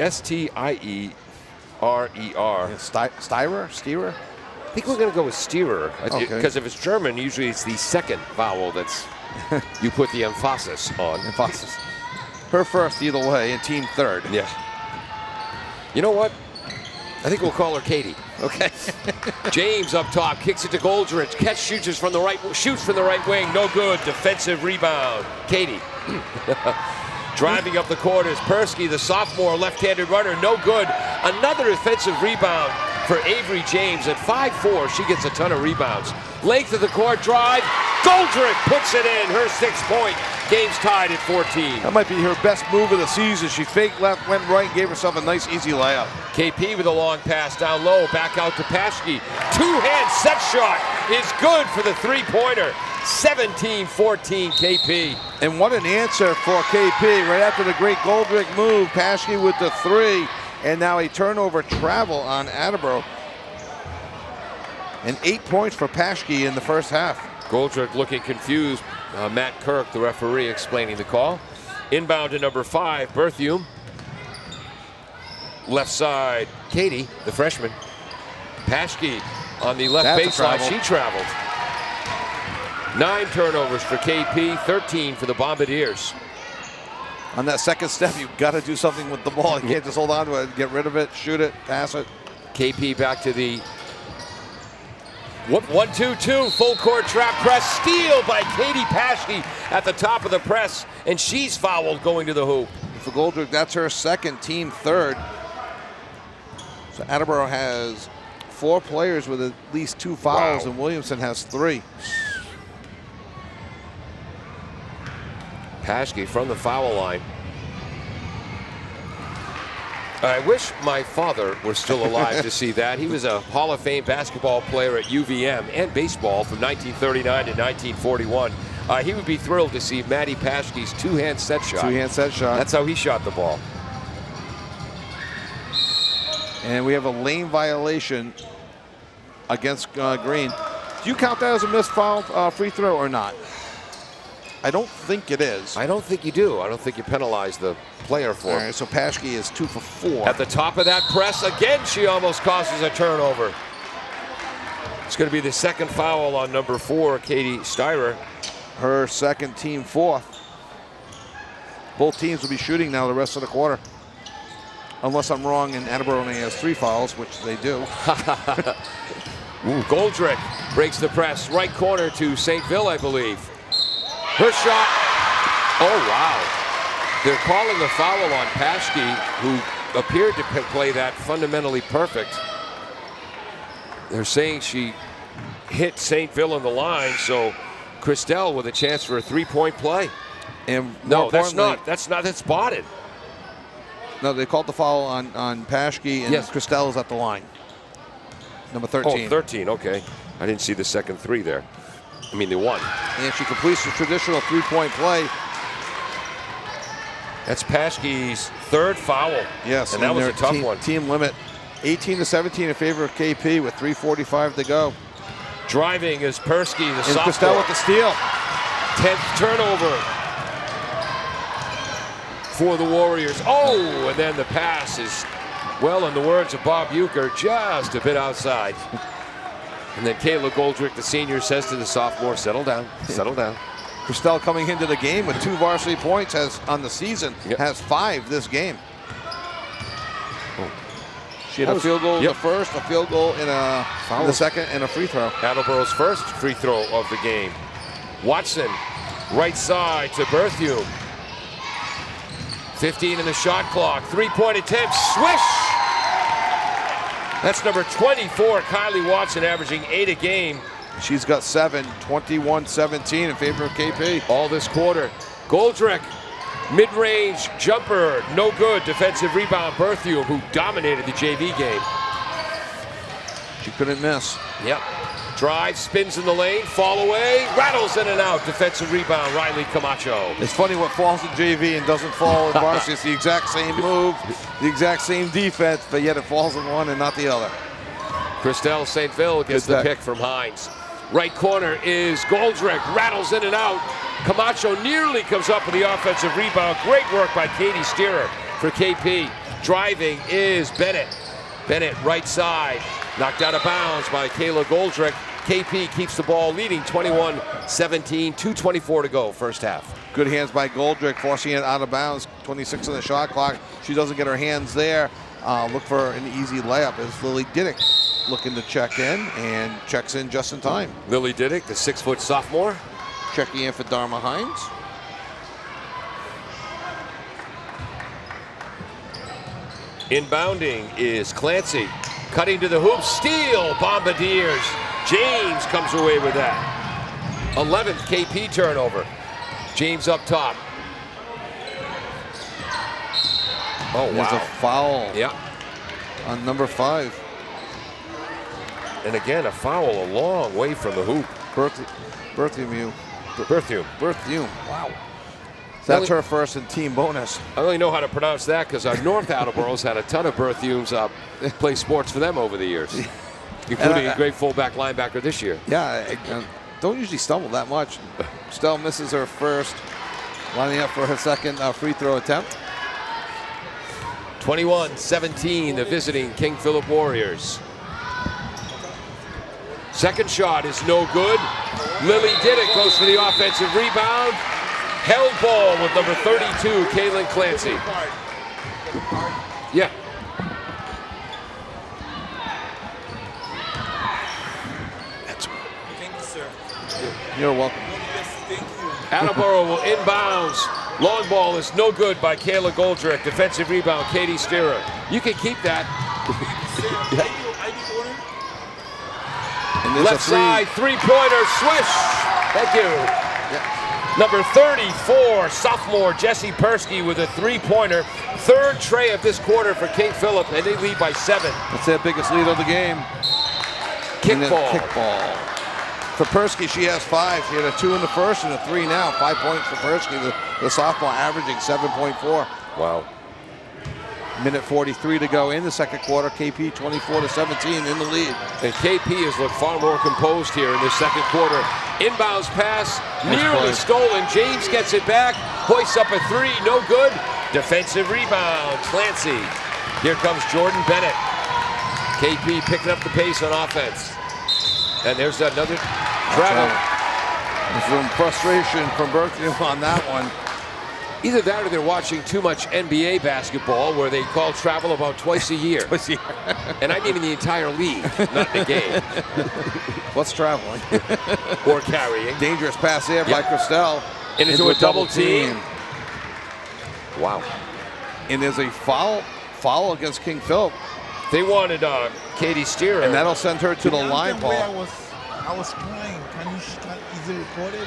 S-T-I-E-R-E-R. Steerer? I think we're going to go with Steerer. Because Okay. if it's German, usually it's the second vowel that's you put the emphasis on. Emphasis. Her first either way and team third. Yeah. You know what? I think we'll call her Katie. Okay. James up top, kicks it to Goldrich. Catch shoots from the right wing. No good. Defensive rebound. Katie. Driving up the corners. Persky, the sophomore left-handed runner. No good. Another defensive rebound for Avery James. At 5'4", she gets a ton of rebounds. Length of the court drive. Goldrich puts it in. Her 6th point. Game's tied at 14. That might be her best move of the season. She faked left, went right, and gave herself a nice, easy layup. KP with a long pass down low. Back out to Paschke. Two-hand set shot is good for the three-pointer. 17-14 KP. And what an answer for KP. Right after the great Goldrich move, Paschke with the 3. And now a turnover travel on Attleboro. And 8 points for Paschke in the first half. Goldrich looking confused. Matt Kirk, the referee, explaining the call. Inbound to number 5, Berthium. Left side, Katie, the freshman. Paschke on the left baseline. She traveled. 9 turnovers for KP, 13 for the Bombardiers. On that second step, you've got to do something with the ball. You can't just hold on to it, get rid of it, shoot it, pass it. KP back to the 1-2-2, full court trap press, steal by Katie Paschke at the top of the press, and she's fouled going to the hoop. For Goldrich, that's her second, team third. So Attleboro has 4 players with at least 2 fouls, and Williamson has 3. Paschke from the foul line. I wish my father were still alive to see that. He was a Hall of Fame basketball player at UVM and baseball from 1939 to 1941. He would be thrilled to see Matty Paschke's two-hand set shot. Two-hand set shot. That's how he shot the ball. And we have a lane violation against Green. Do you count that as a missed foul free throw or not? I don't think it is. I don't think you do. I don't think you penalize the player for it. All right, so Paschke is 2 for 4. At the top of that press, again, she almost causes a turnover. It's going to be the second foul on number 4, Katie Steyer. Her second, team 4th. Both teams will be shooting now the rest of the quarter. Unless I'm wrong and Attleboro only has 3 fouls, which they do. Goldrich breaks the press. Right corner to St. Ville, I believe. Her shot. Oh, wow. They're calling the foul on Paschke, who appeared to play that fundamentally perfect. They're saying she hit St. Ville in the line, so Christelle with a chance for a 3-point play. And no, that's not. That's spotted. No, they called the foul on Paschke, and yes. Christelle is at the line. Number 13. Oh, 13, okay. I didn't see the second 3 there. I mean, the 1. And she completes the traditional 3-point play. That's Paschke's 3rd foul. Yes, and that was a tough one. Team limit, 18-17 in favor of KP with 3:45 to go. Driving is Persky, the sophomore. And Christelle with the steal. 10th turnover for the Warriors. Oh, and then the pass is, well, in the words of Bob Uecker, just a bit outside. And then Kayla Goldrich, the senior, says to the sophomore, settle down, settle down. Christelle coming into the game with 2 varsity points on the season, has 5 this game. She had a field goal in the first, a field goal in the second, and a free throw. Attleboro's first free throw of the game. Watson, right side to Berthiaume. 15 in the shot clock. 3-point attempt. Swish! That's number 24, Kylie Watson, averaging 8 a game. She's got 7, 21-17 in favor of KP. All this quarter. Goldrick, mid-range jumper, no good. Defensive rebound, Berthiaume, who dominated the JV game. She couldn't miss. Yep. Drive, spins in the lane, fall away, rattles in and out. Defensive rebound, Riley Camacho. It's funny what falls in JV and doesn't fall in varsity. It's the exact same move, the exact same defense, but yet it falls in one and not the other. Christelle St. Phil gets the pick from Hines. Right corner is Goldrick, rattles in and out. Camacho nearly comes up with the offensive rebound. Great work by Katie Steerer for KP. Driving is Bennett. Bennett, right side, knocked out of bounds by Kayla Goldrick. KP keeps the ball leading 21-17, 2:24 to go, first half. Good hands by Goldrick, forcing it out of bounds. 26 on the shot clock. She doesn't get her hands there. Look for an easy layup as Lily Diddick looking to check in, and checks in just in time. Lily Diddick, the 6-foot sophomore. Checking in for Dharma Hines. Inbounding is Clancy. Cutting to the hoop, steal, Bombardiers. James comes away with that. 11th KP turnover. James up top. Oh, wow. There's a foul on number 5. And again, a foul a long way from the hoop. Berthiaume. Wow. That's her first in team bonus. I only know how to pronounce that because our North Attleboro's had a ton of Berthiaumes play sports for them over the years, including a great fullback linebacker this year. Yeah, I don't usually stumble that much. Stell misses her first, lining up for her second free throw attempt. 21-17, the visiting King Philip Warriors. Second shot is no good. Lily Diddick goes for the offensive rebound. Held ball with number 32, Kaylin Clancy. Yeah. Thank you, sir. You're welcome. Yes, thank you. Attleboro will inbounds. Long ball is no good by Kayla Goldrick. Defensive rebound, Katie Steerer. You can keep that. Left side, three-pointer, swish. Thank you. Yeah. Number 34, sophomore Jessie Persky with a three-pointer. Third tray of this quarter for King Philip, and they lead by 7. That's their biggest lead of the game. Kickball. Kickball. For Persky, she has 5. She had a 2 in the first and a 3 now. 5 points for Persky, the sophomore, averaging 7.4. Wow. Minute 43 to go in the second quarter. KP 24-17 in the lead. And KP has looked far more composed here in this second quarter. Inbounds pass, nearly stolen. James gets it back, hoists up a 3, no good. Defensive rebound, Clancy. Here comes Jordan Bennett. KP picking up the pace on offense. And there's another travel. Some frustration from Berthiaume on that one. Either that or they're watching too much NBA basketball where they call travel about twice a year. And I mean in the entire league, not in the game. What's traveling? Or carrying. Dangerous pass there by Christelle. Into a double team. Wow. And there's a foul against King Philip. They wanted Katie Steerer. And that'll send her to the line, Paul. I was crying. Is it recorded?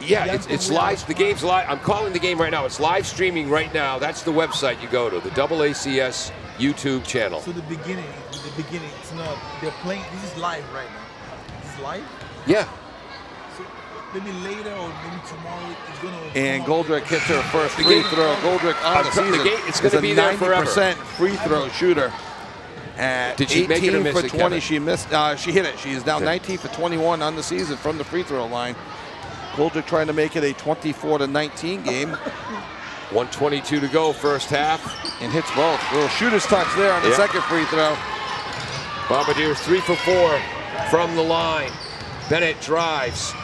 Yeah, it's live. The game's live. I'm calling the game right now. It's live streaming right now. That's the website you go to, the AACS YouTube channel. So the beginning, it's not, they're playing, this is live right now. This is live? Yeah. So maybe later or maybe tomorrow it's going to... And Goldrick hits her first free throw. Goldrick on the season. It's going to be there forever. 90% free throw shooter. Did she make it or miss it, 20, Kevin? she missed. She hit it. She is now 19 for 21 on the season from the free throw line. Goldrick trying to make it a 24-19 game. 1:22 to go, first half. And hits both. Little shooter's touch there on the second free throw. Bombardiers 3 for 4 from the line. Bennett drives.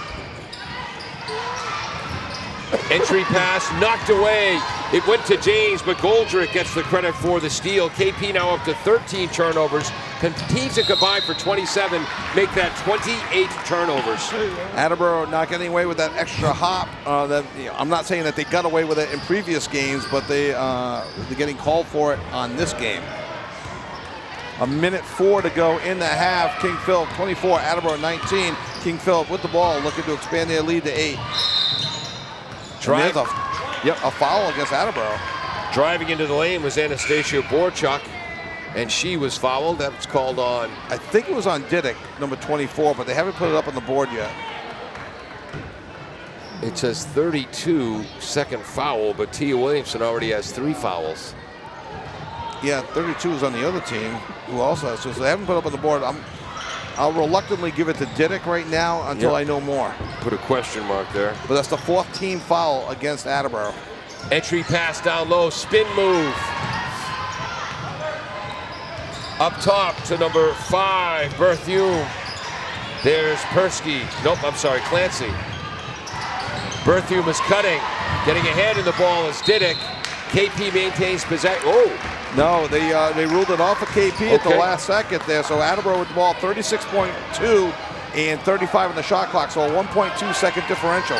Entry pass knocked away. It went to James, but Goldrick gets the credit for the steal. KP now up to 13 turnovers. Continues to combine for 27, make that 28 turnovers. Attleboro not getting away with that extra hop. I'm not saying that they got away with it in previous games, but they're getting called for it on this game. 1:04 to go in the half. King Philip 24, Attleboro 19. King Philip with the ball, looking to expand their lead to 8. Drive. A foul against Attleboro. Driving into the lane was Anastasia Borchuk, and she was fouled. That was called on. I think it was on Didick, number 24, but they haven't put it up on the board yet. It says 32 second foul, but Tia Williamson already has 3 fouls. Yeah, 32 is on the other team, who also has 2. So they haven't put it up on the board. I'll reluctantly give it to Didick right now until I know more. Put a question mark there. But that's the 4th team foul against Attleboro. Entry pass down low, spin move. Up top to number 5, Berthume. There's Persky. Nope, I'm sorry, Clancy. Berthume is cutting. Getting ahead in the ball is Didick. KP maintains possession. Oh! No, they ruled it off of KP at the last second there. So Attleboro with the ball, 36.2 and 35 in the shot clock. So a 1.2 second differential.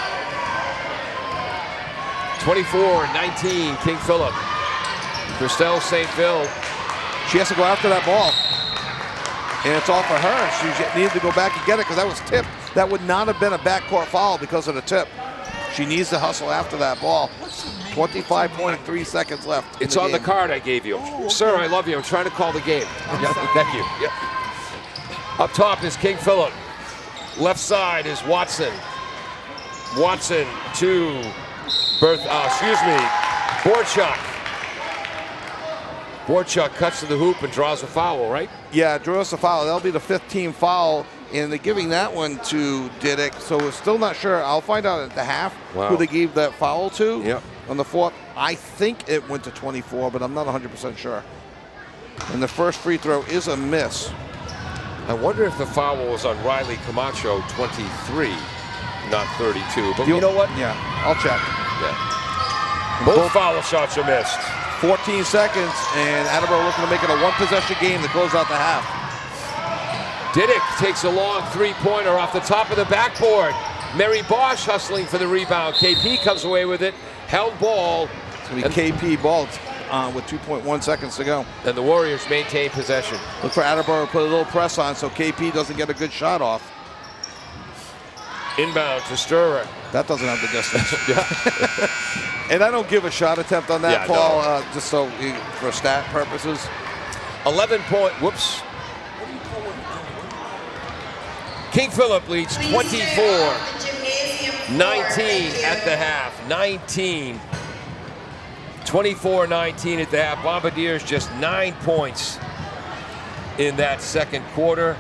24-19, King Philip. Christelle St. Phil. She has to go after that ball. And it's all for her. She needed to go back and get it because that was tipped. That would not have been a backcourt foul because of the tip. She needs to hustle after that ball. 25.3 seconds left. It's on the card I gave you. Oh, okay. Sir, I love you. I'm trying to call the game. Yeah, thank you. Yeah. Up top is King Philip. Left side is Watson. Watson to Borchuk. Borchuk cuts to the hoop and draws a foul, right? Yeah, draws a foul. That'll be the 5th team foul, and they're giving that one to Didick. So we're still not sure. I'll find out at the half who they gave that foul to. Yep. On the 4th, I think it went to 24, but I'm not 100% sure. And the first free throw is a miss. I wonder if the foul was on Riley Camacho, 23, not 32. But you know what? Yeah, I'll check. Yeah. Both foul shots are missed. 14 seconds, and Attleboro looking to make it a 1-possession game to close out the half. Didick takes a long 3-pointer off the top of the backboard. Mary Bosch hustling for the rebound. KP comes away with it. Held ball. It's going to be KP ball with 2.1 seconds to go. And the Warriors maintain possession. Look for Attleboro to put a little press on so KP doesn't get a good shot off. Inbound to Sturrock. That doesn't have the distance. And I don't give a shot attempt on that, Paul, just so for stat purposes. 11-point. Whoops. King Philip leads 24-19 at the half. 24-19 at the half. Bombardiers just 9 points in that second quarter.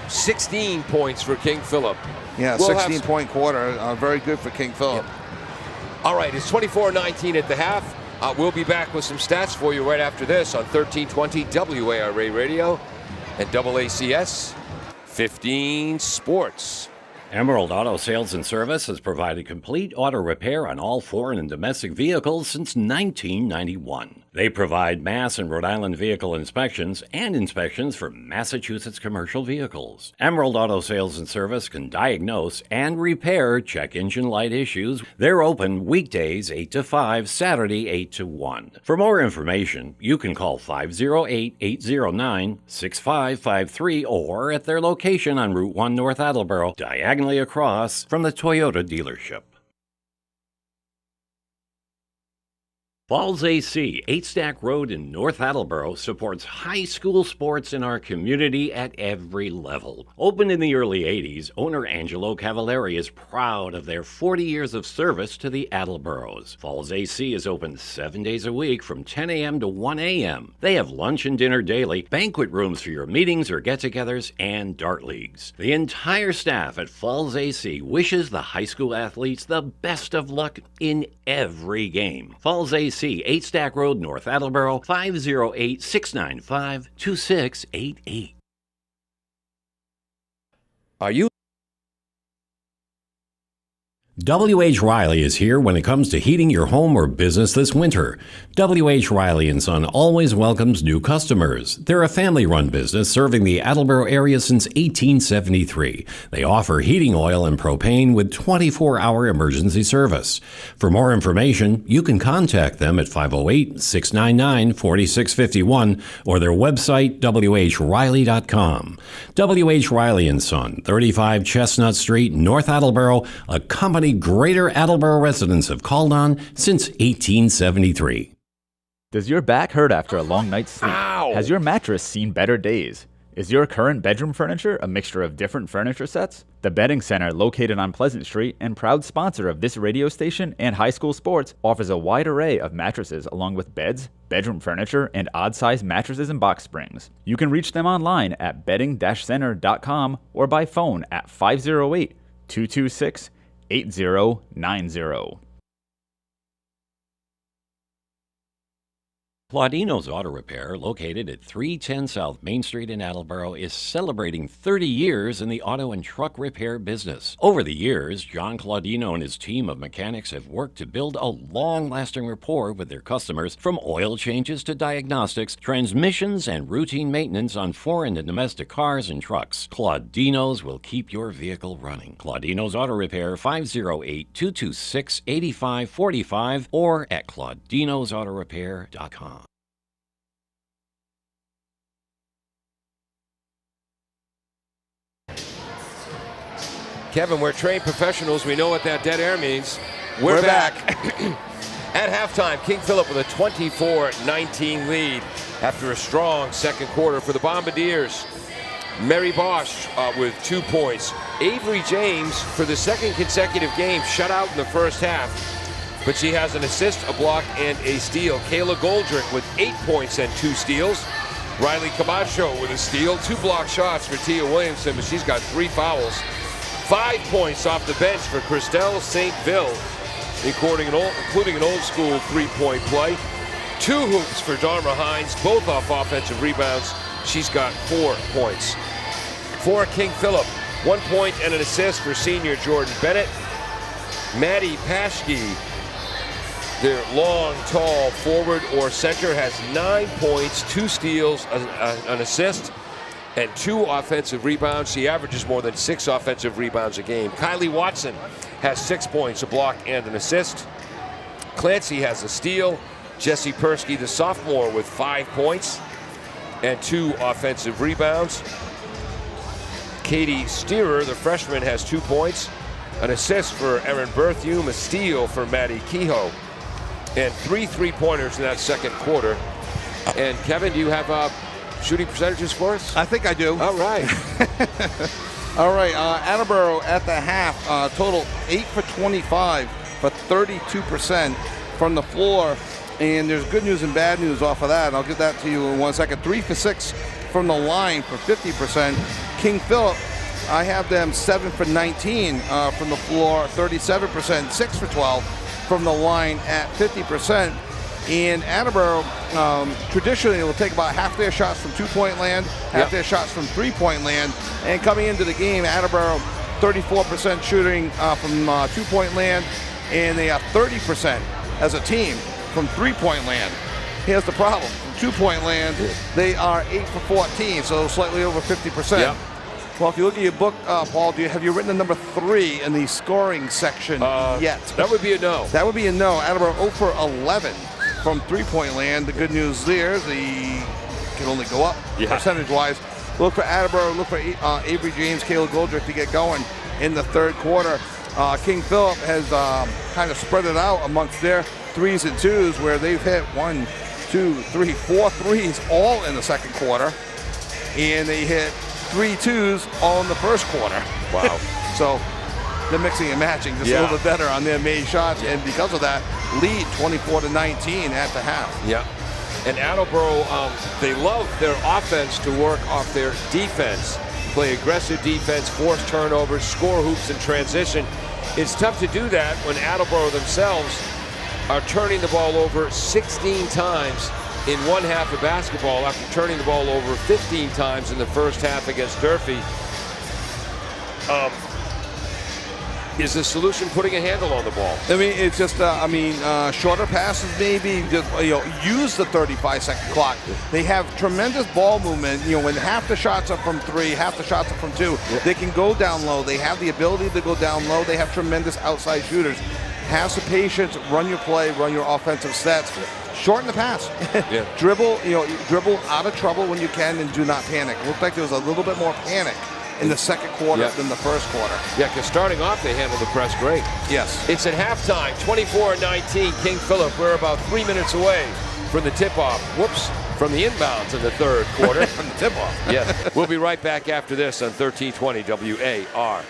16 points for King Philip. Yeah, 16-point quarter. Very good for King Philip. Yeah. All right, it's 24-19 at the half. We'll be back with some stats for you right after this on 1320 WARA Radio and AACS 15 Sports. Emerald Auto Sales and Service has provided complete auto repair on all foreign and domestic vehicles since 1991. They provide Mass and Rhode Island vehicle inspections and inspections for Massachusetts commercial vehicles. Emerald Auto Sales and Service can diagnose and repair check engine light issues. They're open weekdays 8 to 5, Saturday 8 to 1. For more information, you can call 508-809-6553 or at their location on Route 1 North Attleboro, diagonally across from the Toyota dealership. Falls AC, 8 Stack Road in North Attleboro, supports high school sports in our community at every level. Opened in the early 80s, owner Angelo Cavallari is proud of their 40 years of service to the Attleboros. Falls AC is open 7 days a week from 10 a.m. to 1 a.m. They have lunch and dinner daily, banquet rooms for your meetings or get-togethers, and dart leagues. The entire staff at Falls AC wishes the high school athletes the best of luck in every game. Falls AC, 8 Stack Road, North Attleboro, 508-695-2688. Are you? W.H. Riley is here when it comes to heating your home or business this winter. W.H. Riley & Son always welcomes new customers. They're a family-run business serving the Attleboro area since 1873. They offer heating oil and propane with 24-hour emergency service. For more information, you can contact them at 508-699-4651 or their website, whriley.com. W.H. Riley & Son, 35 Chestnut Street, North Attleboro, a company Greater Attleboro residents have called on since 1873. Does your back hurt after a long night's sleep? Ow! Has your mattress seen better days? Is your current bedroom furniture a mixture of different furniture sets? The Bedding Center, located on Pleasant Street and proud sponsor of this radio station and high school sports, offers a wide array of mattresses along with beds, bedroom furniture, and odd-sized mattresses and box springs. You can reach them online at bedding-center.com or by phone at 508-226-8090. Claudino's Auto Repair, located at 310 South Main Street in Attleboro, is celebrating 30 years in the auto and truck repair business. Over the years, John Claudino and his team of mechanics have worked to build a long-lasting rapport with their customers, from oil changes to diagnostics, transmissions, and routine maintenance on foreign and domestic cars and trucks. Claudino's will keep your vehicle running. Claudino's Auto Repair, 508-226-8545 or at claudinosautorepair.com. Kevin, we're trained professionals. We know what that dead air means. We're back. At halftime, King Philip with a 24-19 lead after a strong second quarter for the Bombardiers. Mary Bosch with 2 points. Avery James, for the second consecutive game, shut out in the first half, but she has an assist, a block, and a steal. Kayla Goldrick with 8 points and 2 steals. Riley Camacho with a steal, 2 block shots for Tia Williamson, but she's got 3 fouls. 5 points off the bench for Christelle St. Ville, including an old school 3-point play. 2 hoops for Dharma Hines, both off offensive rebounds. She's got 4 points. For King Philip, 1 point and an assist for senior Jordan Bennett. Maddie Paschke, their long, tall forward or center, has 9 points, 2 steals, an assist, and 2 offensive rebounds. She averages more than 6 offensive rebounds a game. Kylie Watson has 6 points, a block, and an assist. Clancy has a steal. Jessie Persky, the sophomore, with 5 points and 2 offensive rebounds. Katie Steerer, the freshman, has 2 points, an assist for Erin Berthume, a steal for Maddie Kehoe, and 3 3-pointers in that second quarter. And Kevin, do you have shooting percentages for us? I think I do. All right. All right, Attleboro at the half, total 8 for 25 for 32% from the floor. And there's good news and bad news off of that, and I'll get that to you in 1 second. 3 for 6 from the line for 50%. King Philip, I have them 7 for 19 from the floor, 37%, 6 for 12 from the line at 50%. And Attleboro, traditionally, will take about half their shots from 2-point land, half their shots from 3-point land. And coming into the game, Attleboro 34% shooting from 2-point land, and they have 30% as a team from 3-point land. Here's the problem. From 2-point land, they are 8 for 14, so slightly over 50%. Yep. Well, if you look at your book, Paul, have you written the number 3 in the scoring section yet? That would be a no. That would be a no. Attleboro 0 for 11 from 3-point land. The good news there, they can only go up percentage-wise. Look for Attleboro, look for Avery James, Kayla Goldrick to get going in the third quarter. King Philip has kind of spread it out amongst their 3s and 2s, where they've hit 1, 2, 3, 4 threes all in the second quarter, and they hit 3 2s all in the first quarter. Wow. So they're mixing and matching just a little bit better on their made shots, and because of that, lead 24-19 at the half. Yeah. And Attleboro, they love their offense to work off their defense. Play aggressive defense, force turnovers, score hoops in transition. It's tough to do that when Attleboro themselves are turning the ball over 16 times in one half of basketball after turning the ball over 15 times in the first half against Durfee. Is the solution putting a handle on the ball? I mean, it's just, shorter passes maybe. Just, use the 35-second clock. They have tremendous ball movement. When half the shots are from 3, half the shots are from 2, they can go down low. They have the ability to go down low. They have tremendous outside shooters. Have some patience, run your play, run your offensive sets. Shorten the pass. Dribble out of trouble when you can, and do not panic. It looked like there was a little bit more panic in the second quarter than the first quarter. Yeah, because starting off, they handled the press great. Yes. It's at halftime, 24-19, King Philip. We're about 3 minutes away from the tip-off. Whoops, from the inbounds in the third quarter. From the tip-off. Yes. We'll be right back after this on 1320 WAR.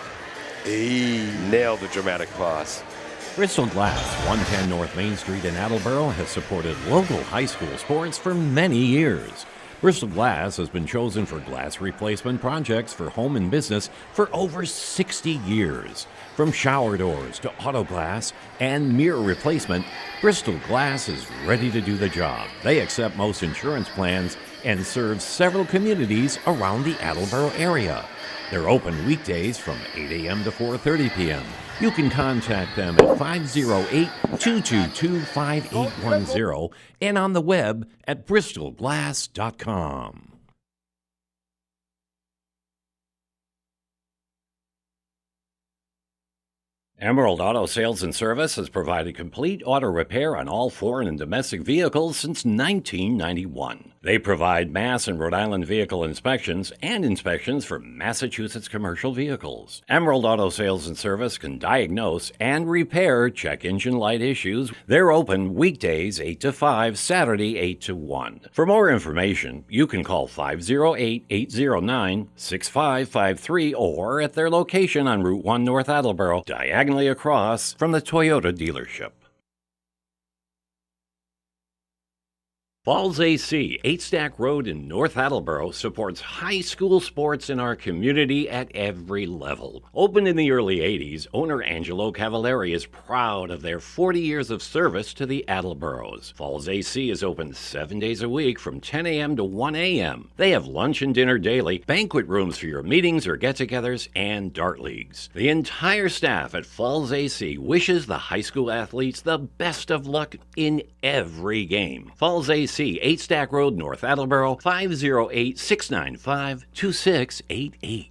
Nailed the dramatic pause. Bristol Glass, 110 North Main Street in Attleboro, has supported local high school sports for many years. Bristol Glass has been chosen for glass replacement projects for home and business for over 60 years. From shower doors to auto glass and mirror replacement, Bristol Glass is ready to do the job. They accept most insurance plans and serve several communities around the Attleboro area. They're open weekdays from 8 a.m. to 4:30 p.m. You can contact them at 508-222-5810 and on the web at bristolglass.com. Emerald Auto Sales and Service has provided complete auto repair on all foreign and domestic vehicles since 1991. They provide Mass and Rhode Island vehicle inspections and inspections for Massachusetts commercial vehicles. Emerald Auto Sales and Service can diagnose and repair check engine light issues. They're open weekdays 8 to 5, Saturday 8 to 1. For more information, you can call 508-809-6553 or at their location on Route 1 North Attleboro, diagonally across from the Toyota dealership. Falls AC, 8 Stack Road in North Attleboro, supports high school sports in our community at every level. Opened in the early 80s, owner Angelo Cavallari is proud of their 40 years of service to the Attleboros. Falls AC is open 7 days a week from 10 a.m. to 1 a.m. They have lunch and dinner daily, banquet rooms for your meetings or get-togethers, and dart leagues. The entire staff at Falls AC wishes the high school athletes the best of luck in every game. Falls AC, 8 Stack Road, North Attleboro, 508-695-2688.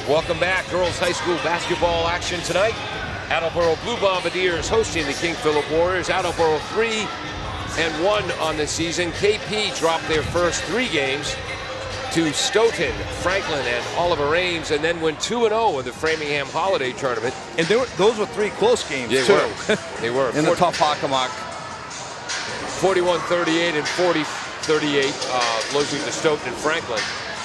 Welcome back. Girls high school basketball action tonight. Attleboro Blue Bombardiers hosting the King Philip Warriors. Attleboro 3-1 on the season. KP dropped their first 3 games to Stoughton, Franklin, and Oliver Ames, and then went 2-0 in the Framingham Holiday Tournament. And those were 3 close games, too. They were. In the tough Hockomock. 41-38 and 40-38, losing to Stoughton and Franklin.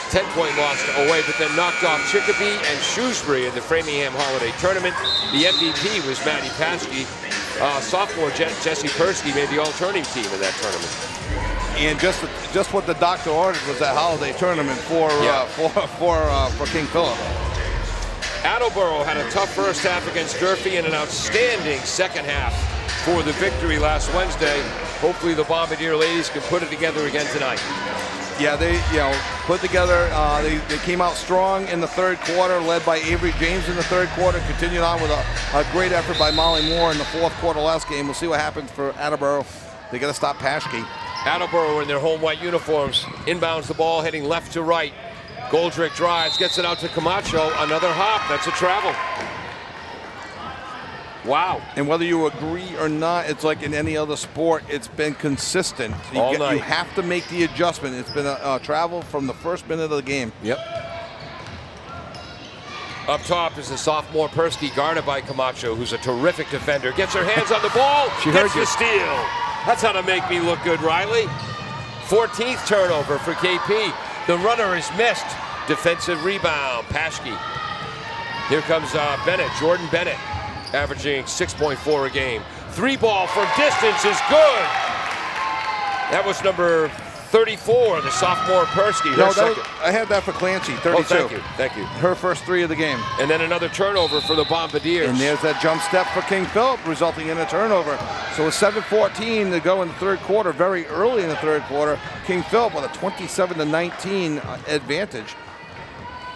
10-point loss away, but then knocked off Chicopee and Shrewsbury in the Framingham Holiday Tournament. The MVP was Matty Paskey. Sophomore Jesse Persky made the all-turning team in that tournament. And just what the doctor ordered was that holiday tournament for King Philip. Attleboro had a tough first half against Durfee and an outstanding second half for the victory last Wednesday. Hopefully the Bombardier ladies can put it together again tonight. Yeah, they put together. They came out strong in the third quarter, led by Avery James in the third quarter. Continued on with a great effort by Molly Moore in the fourth quarter last game. We'll see what happens for Attleboro. They got to stop Paschke. Attleboro in their home white uniforms inbounds the ball, heading left to right. Goldrick drives, gets it out to Camacho. Another hop. That's a travel. Wow. And whether you agree or not, it's like in any other sport, it's been consistent. All night. You have to make the adjustment. It's been a travel from the first minute of the game. Yep. Up top is the sophomore Persky, guarded by Camacho, who's a terrific defender. Gets her hands on the ball, gets the steal. That's how to make me look good, Riley. 14th turnover for KP. The runner is missed. Defensive rebound, Paschke. Here comes Bennett, Jordan Bennett, averaging 6.4 a game. 3 ball from distance is good. That was number 34, the sophomore Persky. No, I had that for Clancy, 32. Oh, thank you. Her first 3 of the game. And then another turnover for the Bombardiers. And there's that jump step for King Philip, resulting in a turnover. So with 7:14 to go in the third quarter, very early in the third quarter, King Philip with a 27-19 advantage.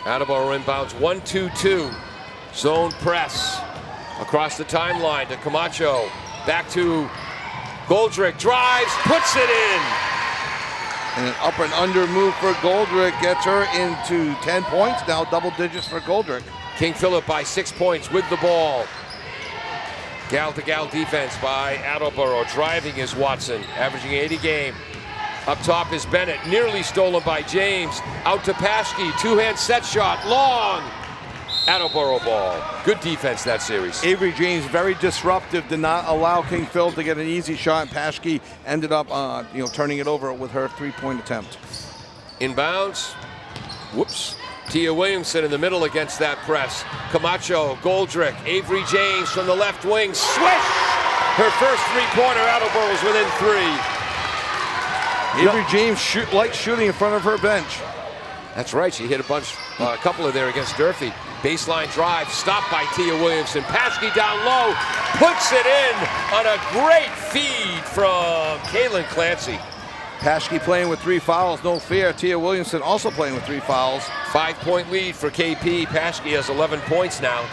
Attleboro inbounds 1-2-2. Zone press across the timeline to Camacho. Back to Goldrick. Drives, puts it in. And an up and under move for Goldrick gets her into 10 points. Now double digits for Goldrick. King Philip by 6 points with the ball. Gal-to-gal defense by Attleboro. Driving is Watson, averaging 80 a game. Up top is Bennett, nearly stolen by James. Out to Paschke, two-hand set shot, long. Attleboro ball. Good defense that series. Avery James, very disruptive, did not allow King Phil to get an easy shot. And Paschke ended up, turning it over with her 3-point attempt. Inbounds. Whoops. Tia Williamson in the middle against that press. Camacho, Goldrick, Avery James from the left wing. Swish! Her first three-pointer. Attleboro's within 3. Avery James likes shooting in front of her bench. That's right. She hit a couple of there against Durfee. Baseline drive, stopped by Tia Williamson. Paschke down low, puts it in on a great feed from Kaylin Clancy. Paschke playing with 3 fouls, no fear. Tia Williamson also playing with 3 fouls. 5-point lead for KP. Paschke has 11 points now.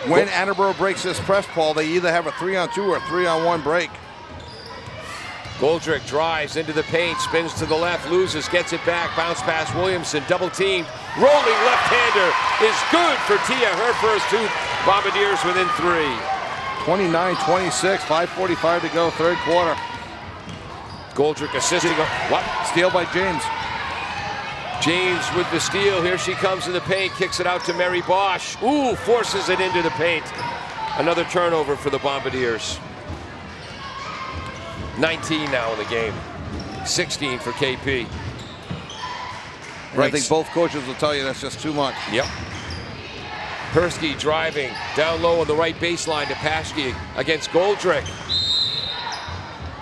When Attleboro breaks this press, Paul, they either have a 3-on-2 or a 3-on-1 break. Goldrick drives into the paint, spins to the left, loses, gets it back, bounce pass Williamson, double teamed, rolling left-hander is good for Tia, her first 2. Bombardiers within 3. 29-26, 5:45 to go, third quarter. Goldrick assisting. What? Steal by James. James with the steal. Here she comes in the paint, kicks it out to Mary Bosch. Ooh, forces it into the paint. Another turnover for the Bombardiers. 19 now in the game. 16 for KP. Right. I think both coaches will tell you that's just too much. Yep. Persky driving down low on the right baseline to Paschke against Goldrick.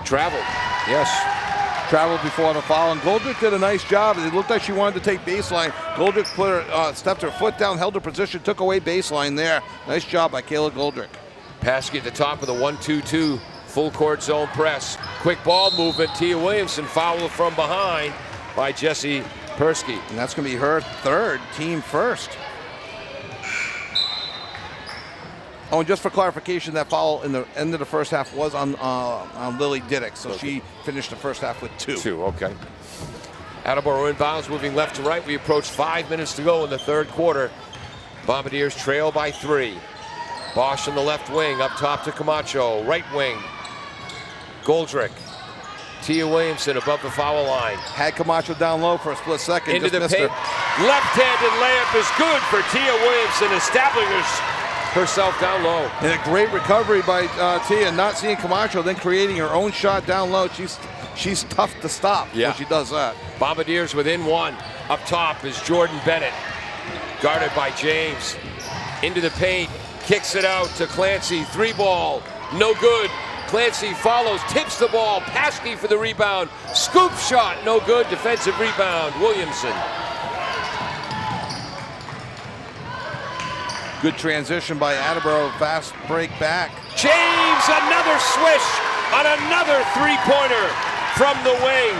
Traveled. Yes. Traveled before the foul, and Goldrick did a nice job. It looked like she wanted to take baseline. Goldrick stepped her foot down, held her position, took away baseline there. Nice job by Kayla Goldrick. Paschke at the top of the 1-2-2. Full court zone press. Quick ball movement. Tia Williamson fouled from behind by Jessie Persky. And that's going to be her third, team first. Oh, and just for clarification, that foul in the end of the first half was on Lily Diddick, so okay. She finished the first half with 2. 2, okay. Attleboro inbounds, moving left to right. We approach 5 minutes to go in the third quarter. Bombardiers trail by 3. Bosch in the left wing, up top to Camacho, right wing. Goldrick. Tia Williamson above the foul line. Had Camacho down low for a split second. Into the paint. Left-handed layup is good for Tia Williamson, establishing herself down low. And a great recovery by Tia, not seeing Camacho, then creating her own shot down low. She's tough to stop when she does that. Bombardiers within 1. Up top is Jordan Bennett, guarded by James. Into the paint, kicks it out to Clancy. 3-ball, no good. Clancy follows, tips the ball. Paschke for the rebound. Scoop shot, no good. Defensive rebound, Williamson. Good transition by Attleboro, fast break back. James, another swish on another 3-pointer from the wing.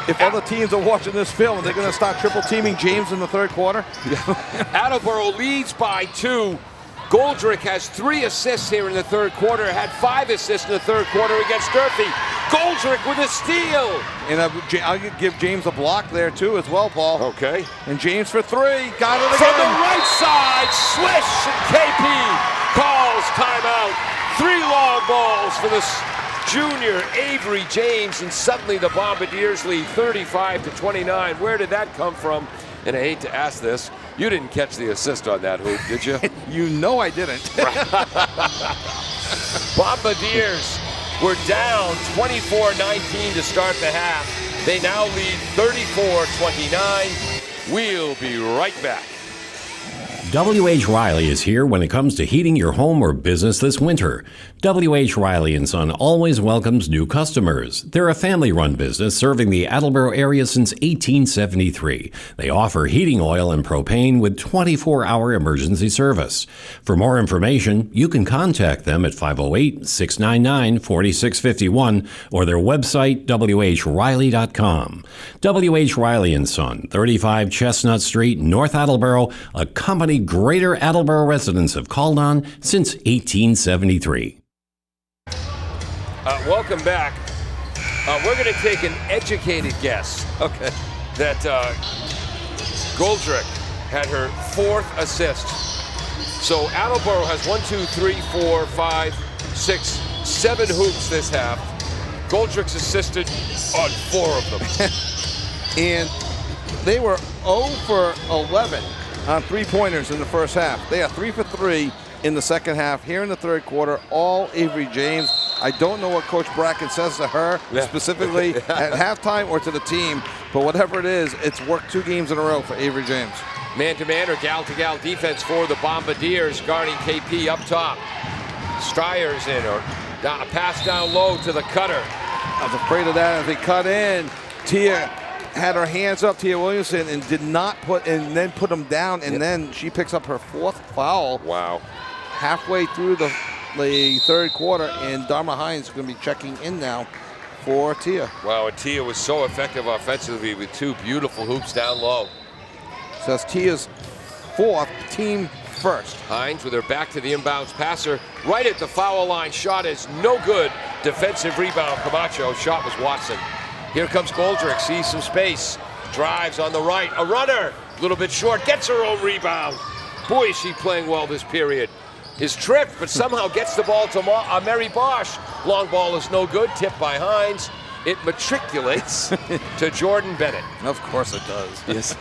If other teams are watching this film, they're going to start triple teaming James in the third quarter. Attleboro leads by 2. Goldrick has 3 assists here in the third quarter, had 5 assists in the third quarter against Durfee. Goldrick with a steal. And I'll give James a block there too as well, Paul. Okay. And James for 3, got it again. From the right side, swish, and KP calls timeout. 3 long balls for the junior Avery James, and suddenly the Bombardiers lead 35-29. Where did that come from? And I hate to ask this, you didn't catch the assist on that hoop, did you? You know I didn't. Bombardiers were down 24-19 to start the half. They now lead 34-29. We'll be right back. W.H. Riley is here when it comes to heating your home or business this winter. W.H. Riley & Son always welcomes new customers. They're a family-run business serving the Attleboro area since 1873. They offer heating oil and propane with 24-hour emergency service. For more information, you can contact them at 508-699-4651 or their website, whriley.com. W.H. Riley & Son, 35 Chestnut Street, North Attleboro, a company Greater Attleboro residents have called on since 1873. Welcome back. We're going to take an educated guess. Okay. That Goldrick had her 4th assist. So Attleboro has 1, 2, 3, 4, 5, 6, 7 hoops this half. Goldrick's assisted on 4 of them. And they were 0 for 11 on three-pointers in the first half. They are 3 for 3 in the second half. Here in the third quarter, all Avery James. I don't know what Coach Bracken says to her specifically at halftime or to the team, but whatever it is, it's worked 2 games in a row for Avery James. Man-to-man or gal-to-gal defense for the Bombardiers, guarding KP up top. Stryer's in, or a pass down low to the cutter. I was afraid of that as they cut in. Tia had her hands up, Tia Williamson, and did not put them down, and then she picks up her 4th foul. Wow. Halfway through the third quarter, and Dharma Hines is going to be checking in now for Tia. Wow, and Tia was so effective offensively with 2 beautiful hoops down low. So that's Tia's 4th, team first. Hines with her back to the inbounds passer, right at the foul line. Shot is no good. Defensive rebound, Camacho. Shot was Watson. Here comes Goldrick, sees some space. Drives on the right, a runner. A little bit short, gets her own rebound. Boy, is she playing well this period. Is tripped, but somehow gets the ball to Mary Bosch. Long ball is no good, tipped by Hines. It matriculates to Jordan Bennett. Of course it does. Yes.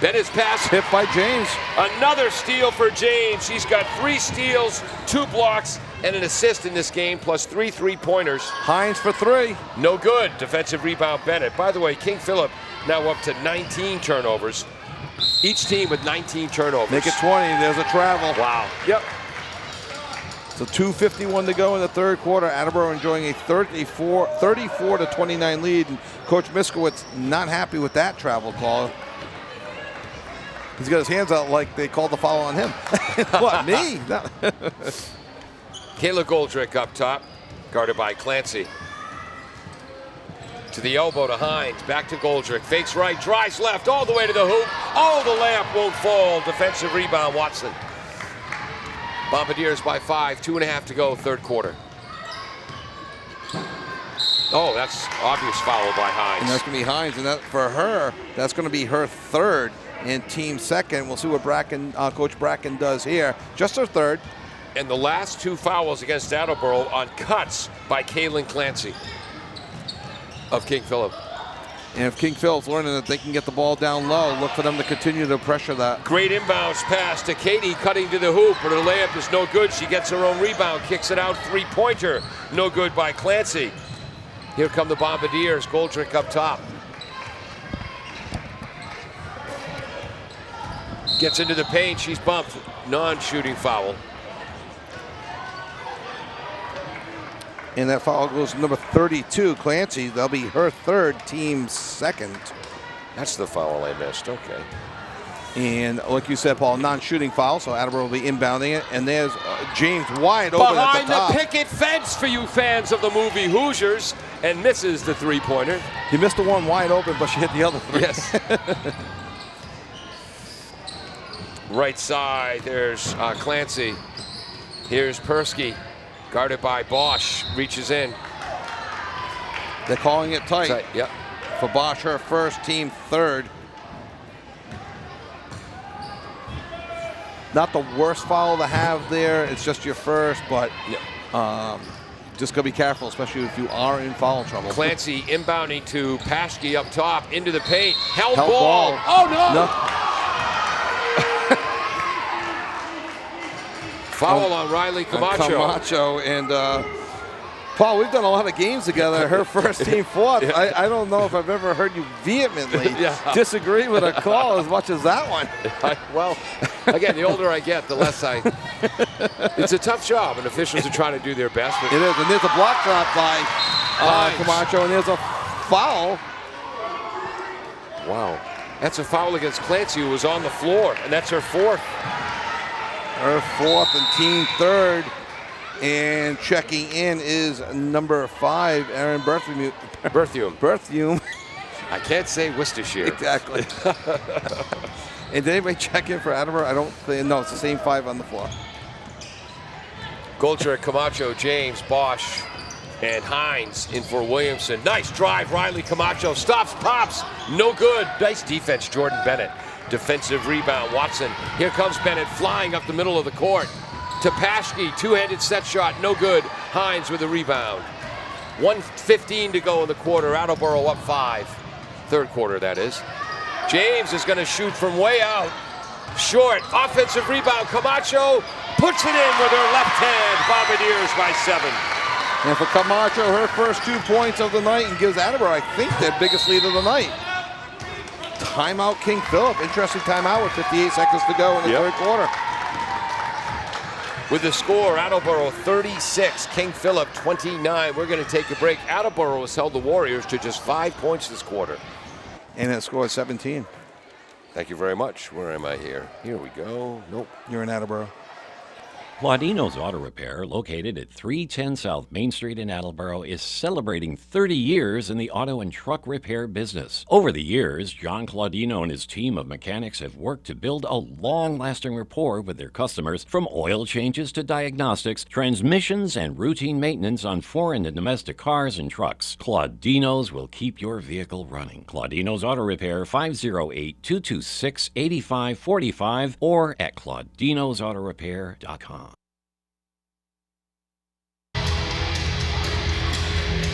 Bennett's pass. Hit by James. Another steal for James. She's got 3 steals, 2 blocks, and an assist in this game, plus 3 3-pointers. Hines for 3. No good. Defensive rebound, Bennett. By the way, King Philip now up to 19 turnovers. Each team with 19 turnovers. Make it 20. There's a travel. Wow. Yep. So 2:51 to go in the third quarter. Attleboro enjoying a 34-29 lead. And Coach Miskowitz not happy with that travel call. He's got his hands out like they called the foul on him. What, me? No. Kayla Goldrick up top, guarded by Clancy. To the elbow to Hines, back to Goldrick. Fakes right, drives left, all the way to the hoop. Oh, the layup won't fall. Defensive rebound, Watson. Bombardiers by 5, 2.5 to go, third quarter. Oh, that's obvious foul by Hines. And that's going to be Hines, and that, for her, that's going to be her 3rd and team 2nd. We'll see what Coach Bracken does here. Just her 3rd. And the last 2 fouls against Attleboro on cuts by Kaylin Clancy of King Philip. And if King Philip's learning that they can get the ball down low, look for them to continue to pressure that. Great inbounds pass to Katie, cutting to the hoop, but her layup is no good. She gets her own rebound, kicks it out, 3-pointer. No good by Clancy. Here come the Bombardiers, Goldrick up top. Gets into the paint, she's bumped. Non-shooting foul. And that foul goes to number 32, Clancy. That'll be her 3rd, team 2nd. That's the foul I missed, okay. And like you said, Paul, non-shooting foul, so Attleboro will be inbounding it. And there's James wide open behind at the top. The picket fence for you fans of the movie Hoosiers, and misses the 3-pointer. He missed the one wide open, but she hit the other 3. Yes. Right side, there's Clancy. Here's Persky, guarded by Bosch, reaches in. They're calling it tight. Yep. For Bosch, her 1st, team 3rd. Not the worst foul to have there. It's just your 1st, but just gotta be careful, especially if you are in foul trouble. Clancy inbounding to Paschke up top, into the paint. Held Held ball. Oh no! Foul on Riley Camacho. Camacho, and Paul, we've done a lot of games together. Her first, team fourth. Yeah. I don't know if I've ever heard you vehemently disagree with a call as much as that one. Well, again, the older I get, the less I... It's a tough job, and officials are trying to do their best. It is, and there's a block drop by Camacho, and there's a foul. Wow. That's a foul against Clancy, who was on the floor, and that's her fourth. Her fourth and team third. And checking in is number 5, Aaron Berthium. I can't say Worcestershire. Exactly. And did anybody check in for Attleboro? I don't think. No, it's the same 5 on the floor. Goldrick, Camacho, James, Bosch, and Hines in for Williamson. Nice drive, Riley Camacho. Stops, pops. No good. Nice defense, Jordan Bennett. Defensive rebound, Watson. Here comes Bennett flying up the middle of the court. To Paschke, two-handed set shot, no good. Hines with the rebound. 1:15 to go in the quarter. Attleboro up 5. Third quarter, that is. James is going to shoot from way out. Short, offensive rebound. Camacho puts it in with her left hand. Bombardiers by 7. And for Camacho, her first 2 points of the night, and gives Attleboro, I think, their biggest lead of the night. Timeout, King Philip. Interesting timeout with 58 seconds to go in the third quarter. With the score, Attleboro 36, King Philip 29. We're going to take a break. Attleboro has held the Warriors to just 5 points this quarter. And that score is 17. Thank you very much. Where am I here? Here we go. Nope. You're in Attleboro. Claudino's Auto Repair, located at 310 South Main Street in Attleboro, is celebrating 30 years in the auto and truck repair business. Over the years, John Claudino and his team of mechanics have worked to build a long-lasting rapport with their customers, from oil changes to diagnostics, transmissions, and routine maintenance on foreign and domestic cars and trucks. Claudino's will keep your vehicle running. Claudino's Auto Repair, 508-226-8545, or at claudinosautorepair.com.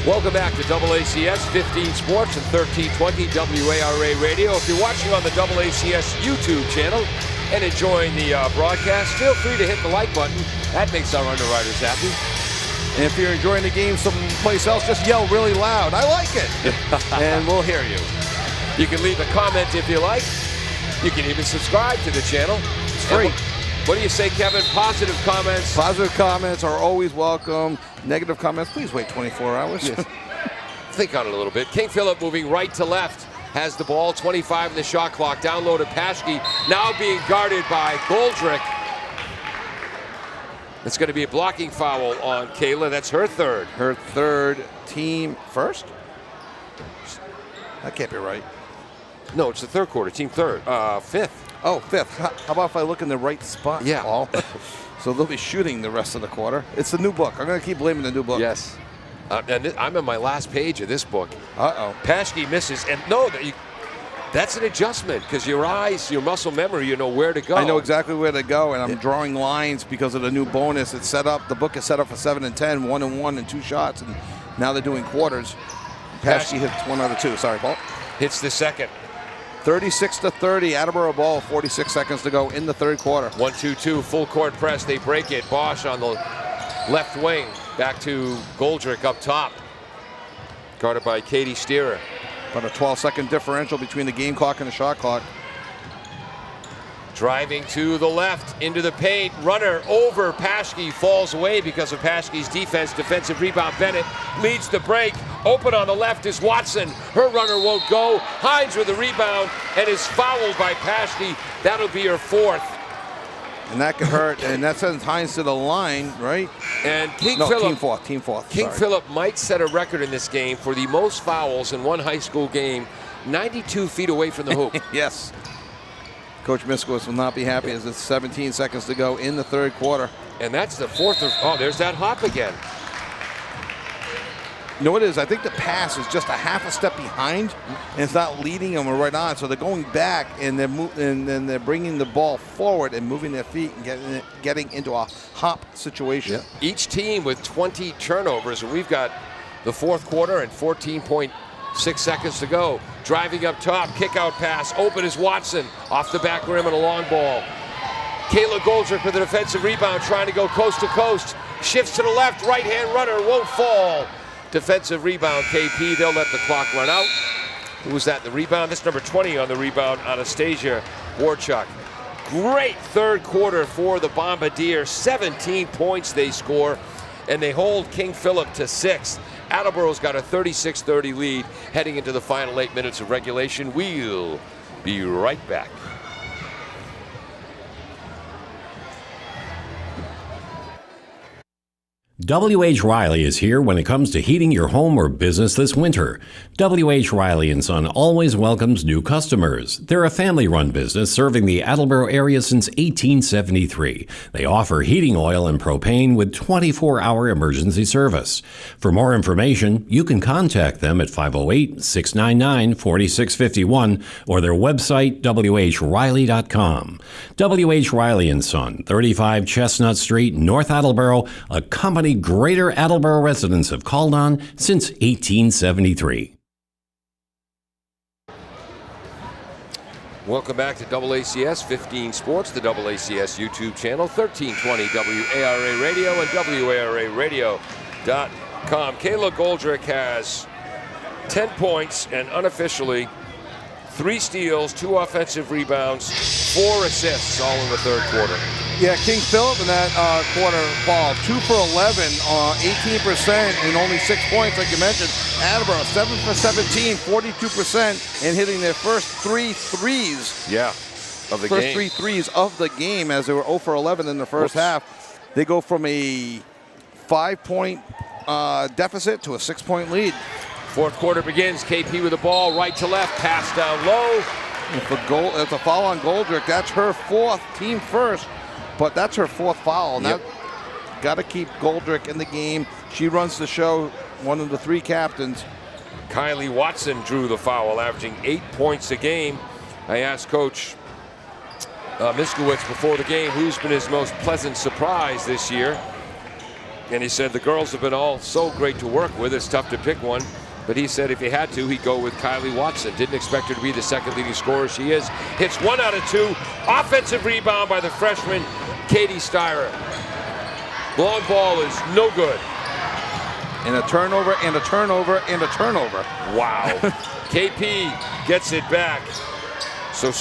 Welcome back to AACS 15 Sports and 1320 WARA Radio. If you're watching on the AACS YouTube channel and enjoying the broadcast, feel free to hit the like button. That makes our underwriters happy. And if you're enjoying the game someplace else, just yell really loud, "I like it," and we'll hear you. You can leave a comment if you like. You can even subscribe to the channel. It's free. What do you say, Kevin? Positive comments? Positive comments are always welcome. Negative comments, please wait 24 hours. Yes. Think on it a little bit. King Philip moving right to left. Has the ball, 25 in the shot clock. Down low to Paschke. Now being guarded by Goldrick. It's going to be a blocking foul on Kayla. That's her third. Her third, team first? That can't be right. No, it's the third quarter. Team third. Fifth. Oh, fifth. How about if I look in the right spot? Yeah. Paul? So they'll be shooting the rest of the quarter. It's the new book. I'm going to keep blaming the new book. Yes. And I'm on my last page of this book. Uh-oh. Paschke misses. And no, that's an adjustment, because your eyes, your muscle memory, you know where to go. I know exactly where to go, and I'm drawing lines because of the new bonus. It's set up. The book is set up for 7 and 10, 1 and 1 and 2 shots, and now they're doing quarters. Paschke hits 1 out of 2. Sorry, Paul. Hits the second. 36-30, Attleboro ball, 46 seconds to go in the third quarter. 1-2-2, full court press. They break it. Bosch on the left wing. Back to Goldrick up top. Guarded by Katie Steerer. About a 12-second differential between the game clock and the shot clock. Driving to the left, into the paint. Runner over Paschke, falls away because of Paschke's defense. Defensive rebound. Bennett leads the break. Open on the left is Watson. Her runner won't go. Hines with the rebound and is fouled by Paschke. That'll be her fourth. And that could hurt. And that sends Hines to the line, right? And team fourth. King Philip might set a record in this game for the most fouls in one high school game, 92 feet away from the hoop. Yes. Coach Miskowitz will not be happy as it's 17 seconds to go in the third quarter. And that's the fourth. Oh, there's that hop again. You know what it is? I think the pass is just a half a step behind, and it's not leading them right on. So they're going back, and then they're bringing the ball forward and moving their feet and getting into a hop situation. Yeah. Each team with 20 turnovers, and we've got the fourth quarter and 14.6 seconds to go. Driving up top, kick out pass. Open is Watson off the back rim and a long ball. Kayla Goldrick with a defensive rebound, trying to go coast to coast. shifts to the left, right-hand runner won't fall. Defensive rebound, KP. They'll let the clock run out. Who was that? The rebound? That's number 20 on the rebound, Anastasia Warchuk. Great third quarter for the Bombardiers. 17 points they score, and they hold King Philip to 6. Attleboro's got a 36-30 lead heading into the final 8 minutes of regulation. We'll be right back. W.H. Riley is here when it comes to heating your home or business this winter. W.H. Riley & Son always welcomes new customers. They're a family-run business serving the Attleboro area since 1873. They offer heating oil and propane with 24-hour emergency service. For more information, you can contact them at 508-699-4651 or their website, whriley.com. W.H. Riley & Son, 35 Chestnut Street, North Attleboro, a company Greater Attleboro residents have called on since 1873. Welcome back to AACS 15 Sports, the AACS YouTube channel, 1320 WARA Radio and WARAradio.com. Kayla Goldrick has 10 points and unofficially 3 steals, 2 offensive rebounds, 4 assists, all in the third quarter. Yeah, King Philip in that quarter, Paul, 2 for 11, 18% and only 6 points, like you mentioned. Attleboro, 7 for 17, 42%, and hitting their first 3 threes. Yeah, of the first game. 3 threes of the game, as they were 0 for 11 in the first half. They go from a 5-point deficit to a 6-point lead. Fourth quarter begins. KP with the ball, right to left, pass down low. It's a foul on Goldrick. That's her 4th, team first, but that's her 4th foul. Now, got to keep Goldrick in the game. She runs the show, one of the 3 captains. Kylie Watson drew the foul, averaging 8 points a game. I asked Coach Miskowitz before the game who's been his most pleasant surprise this year. And he said the girls have been all so great to work with. It's tough to pick one. But he said if he had to, he'd go with Kylie Watson. Didn't expect her to be the second leading scorer. She is. Hits 1 out of 2. Offensive rebound by the freshman, Katie Styrer. Long ball is no good. And a turnover, and a turnover, and a turnover. Wow. KP gets it back. So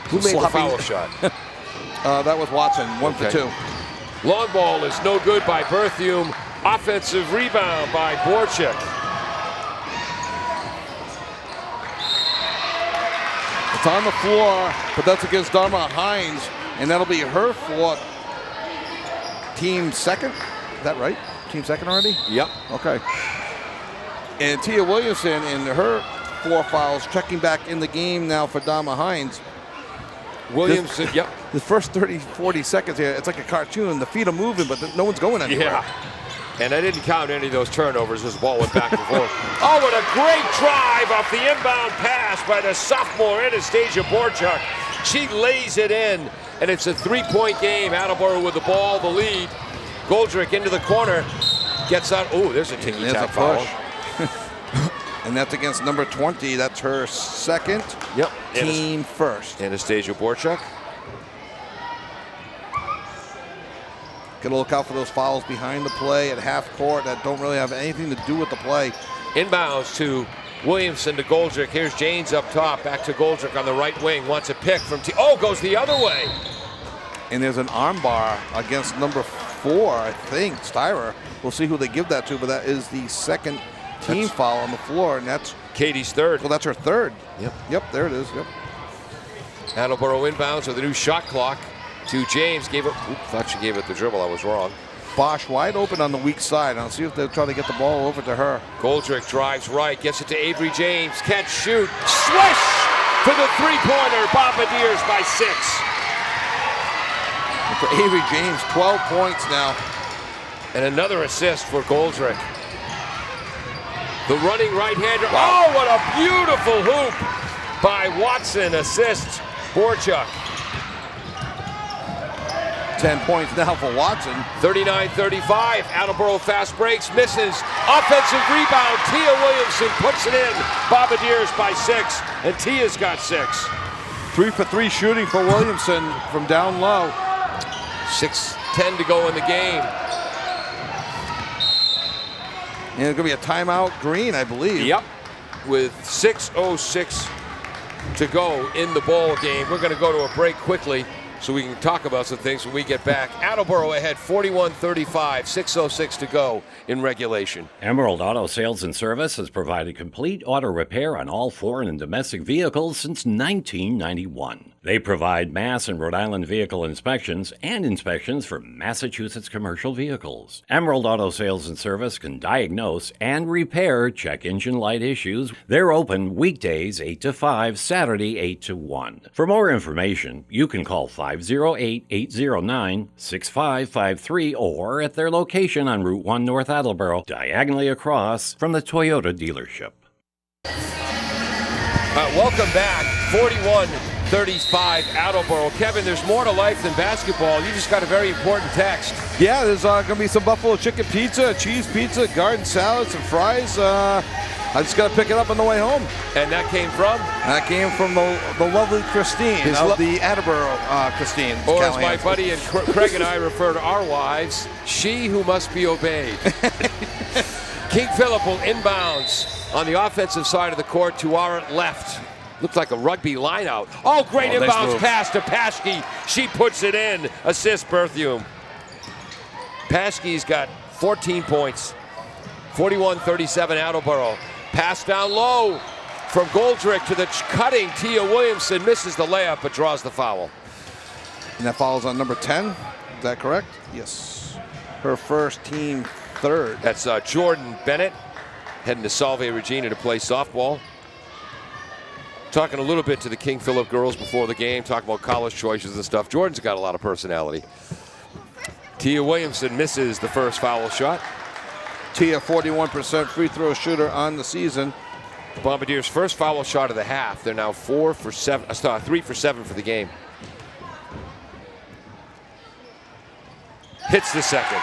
who made the foul shot? That was Watson, 1 for 2. Long ball is no good by Berthium. Offensive rebound by Borchik. It's on the floor, but that's against Dharma Hines, and that'll be her 4th. Team second? Is that right? Team second already? Yep. Okay. And Tia Williamson and her 4 fouls checking back in the game now for Dharma Hines. Williamson, yep. The first 30, 40 seconds here, it's like a cartoon. The feet are moving, but no one's going anywhere. Yeah. And I didn't count any of those turnovers as the ball went back and forth. Oh, what a great drive off the inbound pass by the sophomore Anastasia Borchuk. She lays it in, and it's a 3-point game. Attleboro with the ball, the lead. Goldrick into the corner. Gets out. Oh, there's a ticky-tack foul. And that's against number 20. That's her 2nd. Yep. Team first. Anastasia Borchuk. Got to look out for those fouls behind the play at half court that don't really have anything to do with the play. Inbounds to Williamson to Goldrick. Here's Janes up top. Back to Goldrick on the right wing. Wants a pick from goes the other way. And there's an armbar against number 4, I think, Styrer. We'll see who they give that to, but that is the 2nd team foul on the floor, and that's Katie's 3rd. Well, that's her 3rd. Yep, there it is. Yep. Attleboro inbounds with a new shot clock to James. Thought she gave it the dribble. I was wrong. Bosch wide open on the weak side. I'll see if they'll try to get the ball over to her. Goldrick drives right, gets it to Avery James. Can't shoot. Swish for the 3-pointer. Bombardiers by 6. And for Avery James, 12 points now. And another assist for Goldrick. The running right-hander. Wow. Oh, what a beautiful hoop by Watson. Assist Borchuk. 10 points now for Watson. 39-35. Attleboro fast breaks, misses. Offensive rebound. Tia Williamson puts it in. Bombardiers by 6, and Tia's got 6. 3 for 3 shooting for Williamson from down low. 10 to go in the game. And it's going to be a timeout, Green, I believe. Yep. With 6:06 to go in the ball game. We're going to go to a break quickly so we can talk about some things when we get back. Attleboro ahead 41-35, 6:06 to go in regulation. Emerald Auto Sales and Service has provided complete auto repair on all foreign and domestic vehicles since 1991. They provide Mass and Rhode Island vehicle inspections and inspections for Massachusetts commercial vehicles. Emerald Auto Sales and Service can diagnose and repair check engine light issues. They're open weekdays 8 to 5, Saturday 8 to 1. For more information, you can call 508-809-6553 or at their location on Route 1 North Attleboro, diagonally across from the Toyota dealership. Welcome back. 41-35 Attleboro. Kevin, there's more to life than basketball. You just got a very important text. Yeah, there's going to be some buffalo chicken pizza, cheese pizza, garden salad, some fries. I just got to pick it up on the way home. And that came from? That came from the lovely Christine of the Attleboro Christine. Or as my buddy and Craig and I refer to our wives, she who must be obeyed. King Philip will inbounds on the offensive side of the court to our left. Looks like a rugby line out. Oh, great inbounds pass to Paschke. She puts it in. Assist Berthium. Paschke's got 14 points. 41-37 Attleboro. Pass down low from Goldrick to the cutting Tia Williamson. Misses the layup but draws the foul. And that foul's on number 10. Is that correct? Yes. Her first, team third. That's Jordan Bennett heading to Salve Regina to play softball. Talking a little bit to the King Philip girls before the game, talking about college choices and stuff. Jordan's got a lot of personality. Tia Williamson misses the first foul shot. Tia, 41% free throw shooter on the season. The Bombardiers' first foul shot of the half. They're now 3 for 7 for the game. Hits the second.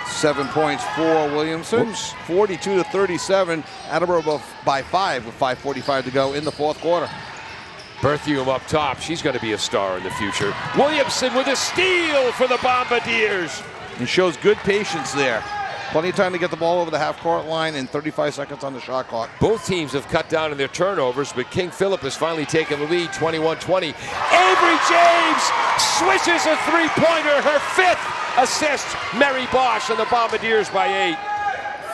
7 points for Williamson. 42-37. Attleboro by 5 with 5:45 to go in the fourth quarter. Berthium up top. She's going to be a star in the future. Williamson with a steal for the Bombardiers. He shows good patience there. Plenty of time to get the ball over the half-court line and 35 seconds on the shot clock. Both teams have cut down on their turnovers, but King Philip has finally taken the lead, 21-20. Avery James swishes a three-pointer, her fifth assist. Mary Bosch and the Bombardiers by 8.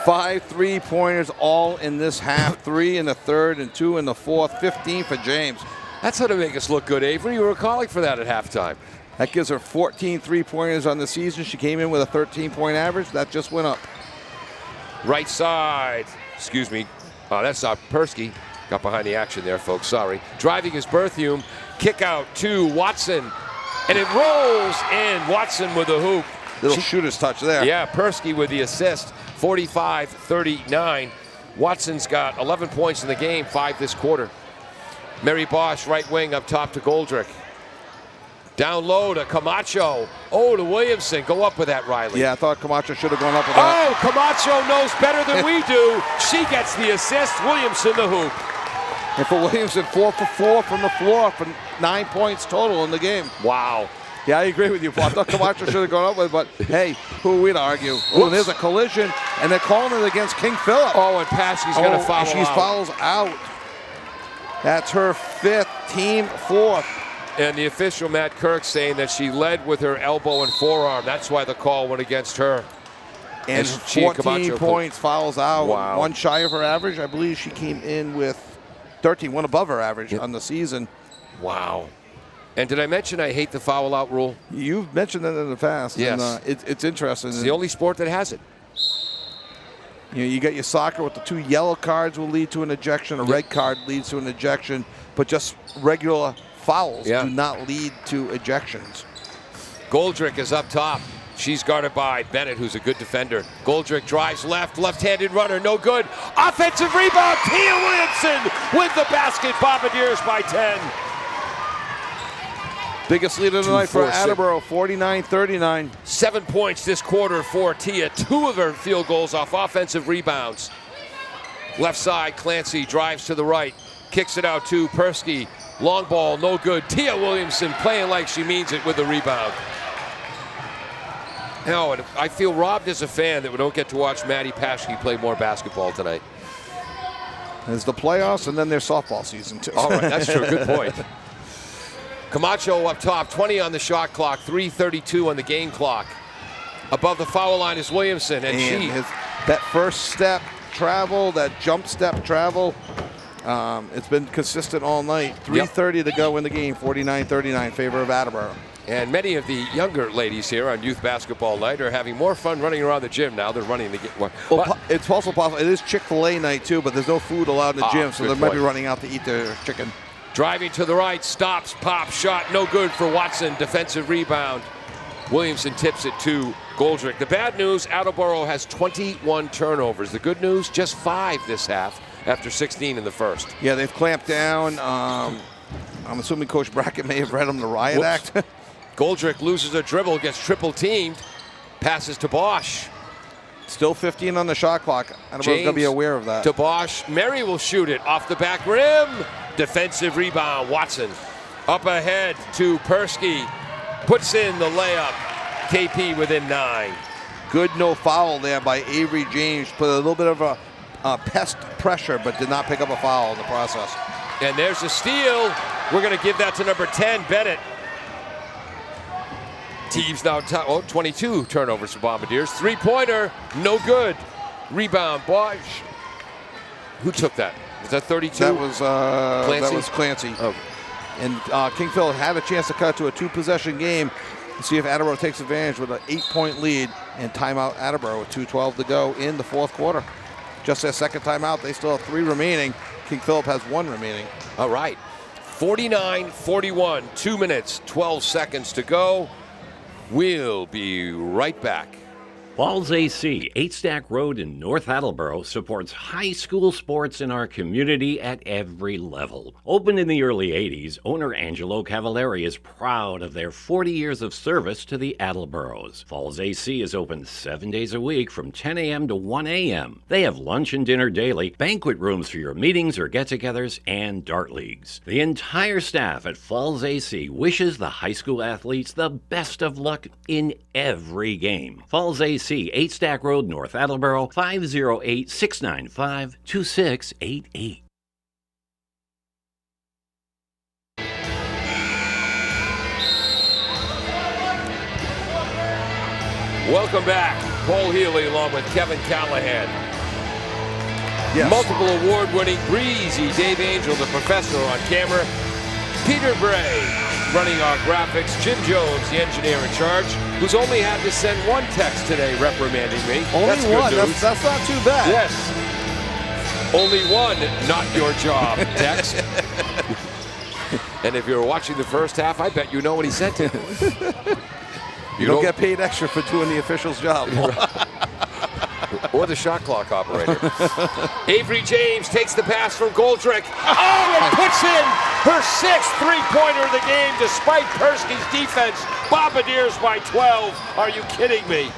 5 3-pointers all in this half. 3 in the third and 2 in the fourth. 15 for James. That's how to make us look good, Avery. You were calling for that at halftime. That gives her 14 3-pointers on the season. She came in with a 13-point average. That just went up. Right side. Excuse me. That's Persky. Got behind the action there, folks. Sorry. Driving is Berthium. Kick out to Watson. And it rolls in. Watson with a hoop. Little shooter's touch there. Yeah, Persky with the assist. 45-39. Watson's got 11 points in the game, 5 this quarter. Mary Bosch, right wing up top to Goldrick. Down low to Camacho. Oh, to Williamson. Go up with that, Riley. Yeah, I thought Camacho should have gone up with that. Oh, Camacho knows better than we do. She gets the assist. Williamson the hoop. And for Williamson, 4 for 4 from the floor for 9 points total in the game. Wow. Yeah, I agree with you, Paul. I thought Camacho should have gone up with it, but hey, who are we to argue? Oh, there's a collision, and they're calling it against King Philip. Oh, and Paschke's going to foul She out. fouls out. That's her 5th, team 4th. And the official, Matt Kirk, saying that she led with her elbow and forearm. That's why the call went against her. And she 14 points, fouls out. Wow. 1 shy of her average. I believe she came in with 13, 1 above her average on the season. Wow. And did I mention I hate the foul out rule? You've mentioned that in the past. Yes. And, it's interesting. It's the only sport that has it. You know, you got your soccer with the 2 yellow cards will lead to an ejection. A red card leads to an ejection. But just regular fouls do not lead to ejections. Goldrick is up top. She's guarded by Bennett, who's a good defender. Goldrick drives left-handed runner, no good. Offensive rebound, Tia Williamson with the basket. Bombardiers by 10. Biggest lead of the night for Attleboro, 49-39. 7 points this quarter for Tia. 2 of her field goals off offensive rebounds. Left side, Clancy drives to the right. kicks it out to Persky. Long ball, no good. Tia Williamson playing like she means it with the rebound. No, and I feel robbed as a fan that we don't get to watch Maddie Paschke play more basketball tonight. There's the playoffs, and then there's softball season, too. All right, that's true. Good point. Camacho up top, 20 on the shot clock, 3:32 on the game clock. Above the foul line is Williamson, and she... that first step travel, that jump step travel, it's been consistent all night. 3:30 to go in the game, 49-39 in favor of Attleboro. And many of the younger ladies here on Youth Basketball Night are having more fun running around the gym now than running the game. Well, it's also possible. It is Chick-fil-A night, too, but there's no food allowed in the gym, so they might be running out to eat their chicken. Driving to the right, stops, pop, shot, no good for Watson. Defensive rebound. Williamson tips it to Goldrick. The bad news, Attleboro has 21 turnovers. The good news, just 5 this half after 16 in the first. Yeah, they've clamped down. I'm assuming Coach Brackett may have read them the riot act. Goldrick loses a dribble, gets triple teamed, passes to Bosch. Still 15 on the shot clock. Attleboro's going to be aware of that. To Bosch. Mary will shoot it off the back rim. Defensive rebound, Watson. Up ahead to Persky. Puts in the layup. KP within 9. Good no foul there by Avery James. Put a little bit of a pest pressure, but did not pick up a foul in the process. And there's a steal. We're going to give that to number 10, Bennett. Teams now 22 turnovers for Bombardiers. Three-pointer, no good. Rebound, Bosch. Who took that? Was that 32? That was Clancy. Oh. And King Philip had a chance to cut to a 2-possession game and see if Attleboro takes advantage with an 8-point lead and timeout Attleboro with 2:12 to go in the fourth quarter. Just their second timeout. They still have 3 remaining. King Philip has 1 remaining. All right. 49-41, 2 minutes, 12 seconds to go. We'll be right back. Falls AC, 8 Stack Road in North Attleboro, supports high school sports in our community at every level. Opened in the early 80s, owner Angelo Cavallari is proud of their 40 years of service to the Attleboros. Falls AC is open 7 days a week from 10 a.m. to 1 a.m. They have lunch and dinner daily, banquet rooms for your meetings or get-togethers, and dart leagues. The entire staff at Falls AC wishes the high school athletes the best of luck in every game. Falls AC, 8 Stack Road, North Attleboro, 508-695-2688. Welcome back. Paul Healy along with Kevin Callahan. Yes. Multiple award-winning breezy Dave Angel, the professor on camera. Peter Bray running our graphics. Jim Jones, the engineer in charge, who's only had to send 1 text today reprimanding me. Only that's one. Good news. That's not too bad. Yes. Only 1, not your job text. And if you're watching the first half, I bet you know what he sent to. You don't get paid extra for doing the official's job. Or the shot clock operator. Avery James takes the pass from Goldrick. Oh, and puts in her 6th three-pointer of the game despite Persky's defense. Bombardiers by 12. Are you kidding me?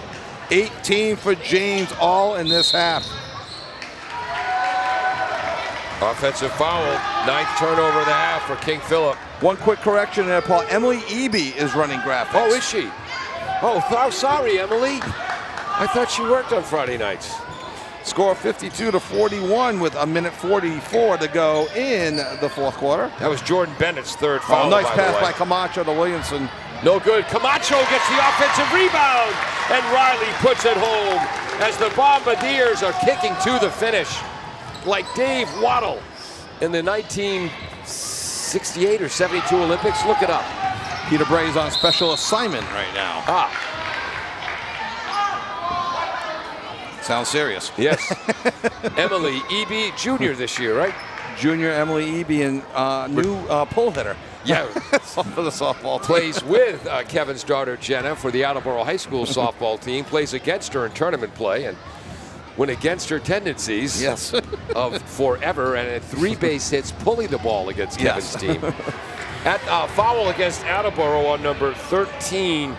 18 for James, all in this half. Offensive foul. 9th turnover of the half for King Philip. One quick correction there, Paul. Emily Eby is running graphics. Oh, is she? Oh, sorry, Emily. I thought she worked on Friday nights. Score 52-41 with a minute 44 to go in the fourth quarter. That was Jordan Bennett's 3rd foul. Nice pass by Camacho to Williamson. No good. Camacho gets the offensive rebound, and Riley puts it home as the Bombardiers are kicking to the finish like Dave Waddle in the 1968 or 72 Olympics. Look it up. Peter Bray is on special assignment right now. Sounds serious. Yes. Emily Eby, junior this year, right? Junior Emily Eby, and new pull hitter. Yeah. For the softball team. Plays with Kevin's daughter Jenna for the Attleboro High School softball team. Plays against her in tournament play and went against her tendencies of forever and had 3 base hits pulling the ball against Kevin's team. At foul against Attleboro on number 13.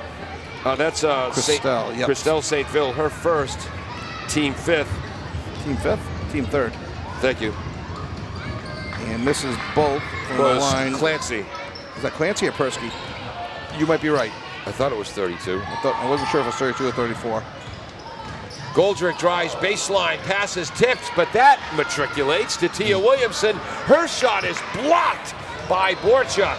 That's Christelle St. Ville, her first. Team 5th. Team 5th? Team 3rd. Thank you. And misses both from the line. Clancy. Is that Clancy or Persky? You might be right. I thought it was 32. I wasn't sure if it was 32 or 34. Goldrick drives baseline, passes tips, but that matriculates to Tia Williamson. Her shot is blocked by Borchuk.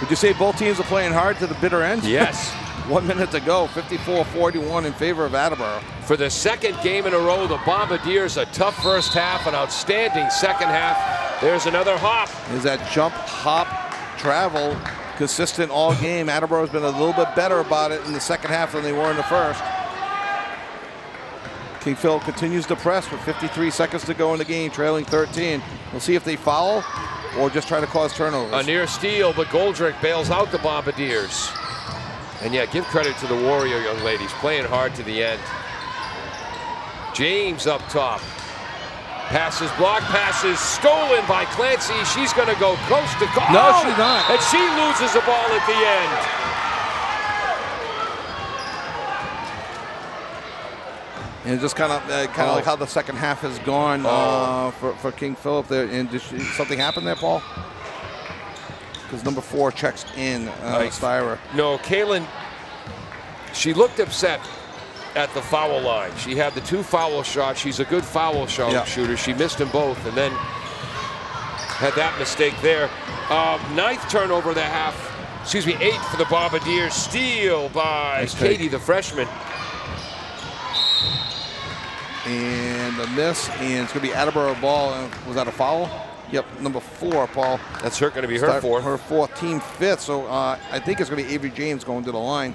Would you say both teams are playing hard to the bitter end? Yes. 1 minute to go, 54-41 in favor of Attleboro. For the second game in a row, the Bombardiers a tough first half, an outstanding second half. There's another hop. Is that jump, hop, travel consistent all game? Attleboro's been a little bit better about it in the second half than they were in the first. King Philip continues to press with 53 seconds to go in the game, trailing 13. We'll see if they foul or just try to cause turnovers. A near steal, but Goldrick bails out the Bombardiers. And yeah, give credit to the Warrior young ladies, playing hard to the end. James up top. Passes blocked, passes stolen by Clancy. She's going to go coast to coast. No, she's not. And she loses the ball at the end. And just kind of like how the second half has gone for King Philip there. And did something happen there, Paul? Because number 4 checks in, Styra. No, Kaylin, she looked upset at the foul line. She had the 2 foul shots. She's a good foul shooter. She missed them both and then had that mistake there. 9th turnover of the half. 8th for the Bombardiers. Steal by Katie, the freshman. And a miss, and it's going to be Attleboro ball. Was that a foul? Yep, number 4, Paul. That's going to be her fourth. Her 4th, team 5th. So I think it's going to be Avery James going to the line.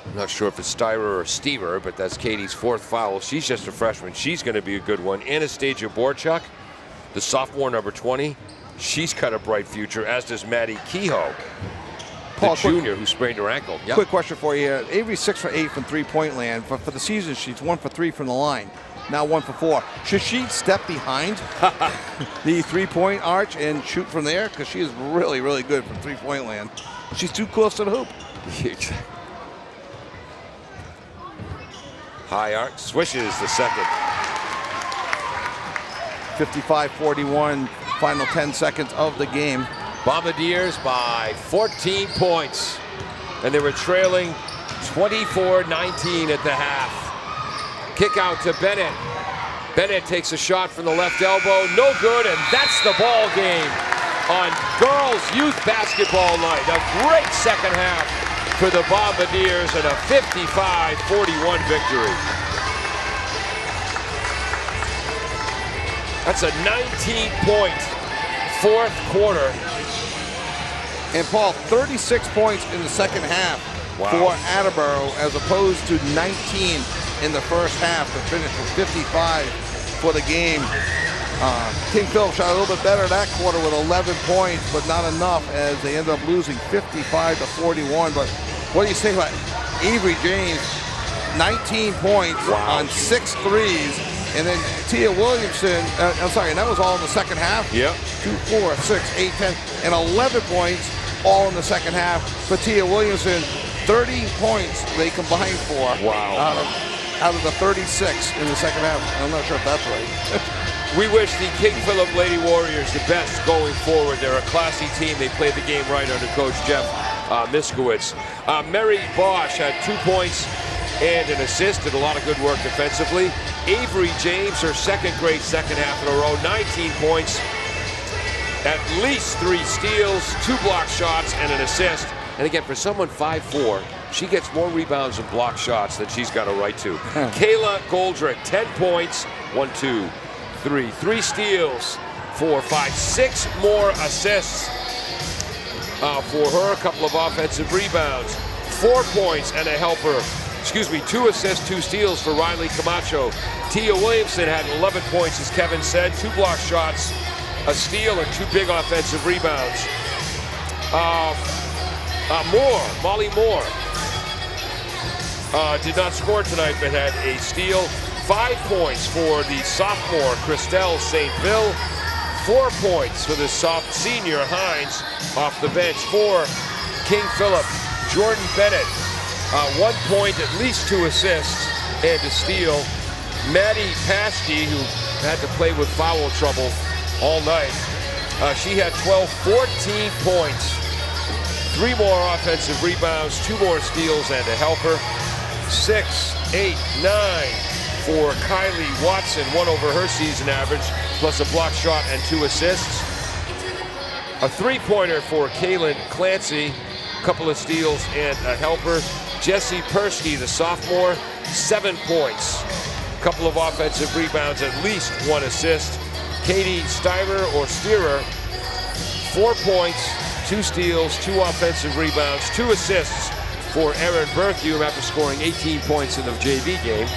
I'm not sure if it's Styrer or Stever, but that's Katie's 4th foul. She's just a freshman. She's going to be a good one. Anastasia Borchuk, the sophomore, number 20. She's got a bright future, as does Maddie Kehoe, Paul, the junior who sprained her ankle. Yep. Quick question for you here. Avery's 6 for 8 from three-point land. For the season, she's 1 for 3 from the line. Now 1 for 4. Should she step behind the three-point arch and shoot from there? Because she is really, really good from three-point land. She's too close to the hoop. High arc, swishes the second. 55-41, final 10 seconds of the game. Bombardiers by 14 points. And they were trailing 24-19 at the half. Kick out to Bennett. Bennett takes a shot from the left elbow. No good, and that's the ball game on girls' youth basketball night. A great second half for the Bombardiers and a 55-41 victory. That's a 19-point fourth quarter. And Paul, 36 points in the second half for Attleboro as opposed to 19 in the first half to finish with 55 for the game. King Philip shot a little bit better that quarter with 11 points, but not enough as they ended up losing 55-41. But what do you say about Avery James? 19 points on 6 threes. And then Tia Williamson, and that was all in the second half? Yep. 2, 4, 6, 8, 10, and 11 points all in the second half for Tia Williamson. 30 points they combined for. Wow. Out of the 36 in the second half. I'm not sure if that's right. We wish the King Philip Lady Warriors the best going forward. They're a classy team. They played the game right under Coach Jeff Miskowitz. Mary Bosch had 2 points and an assist, did a lot of good work defensively. Avery James, her second great second half in a row, 19 points, at least 3 steals, 2 block shots, and an assist. And again, for someone 5'4", she gets more rebounds and block shots than she's got a right to. Kayla Goldrick, 10 points, 1, 2, 3, 3 steals, 4, 5, 6 more assists for her, a couple of offensive rebounds, 4 points and a helper. 2 assists, 2 steals for Riley Camacho. Tia Williamson had 11 points, as Kevin said, 2 block shots, a steal, and 2 big offensive rebounds. Molly Moore did not score tonight, but had a steal. 5 points for the sophomore Christelle St. Bill. 4 points for the senior Hines off the bench. For King Philip, Jordan Bennett, 1 point, at least 2 assists, and a steal. Maddie Paschke, who had to play with foul trouble all night, She had 14 points, 3 more offensive rebounds, 2 more steals, and a helper. 6, 8, 9 for Kylie Watson, 1 over her season average, plus a block shot and 2 assists. A 3-pointer for Kaylin Clancy, a couple of steals and a helper. Jessie Persky, the sophomore, 7 points, a couple of offensive rebounds, at least 1 assist. Katie Steerer, 4 points, 2 steals, 2 offensive rebounds, 2 assists for Erin Berthume after scoring 18 points in the JV game.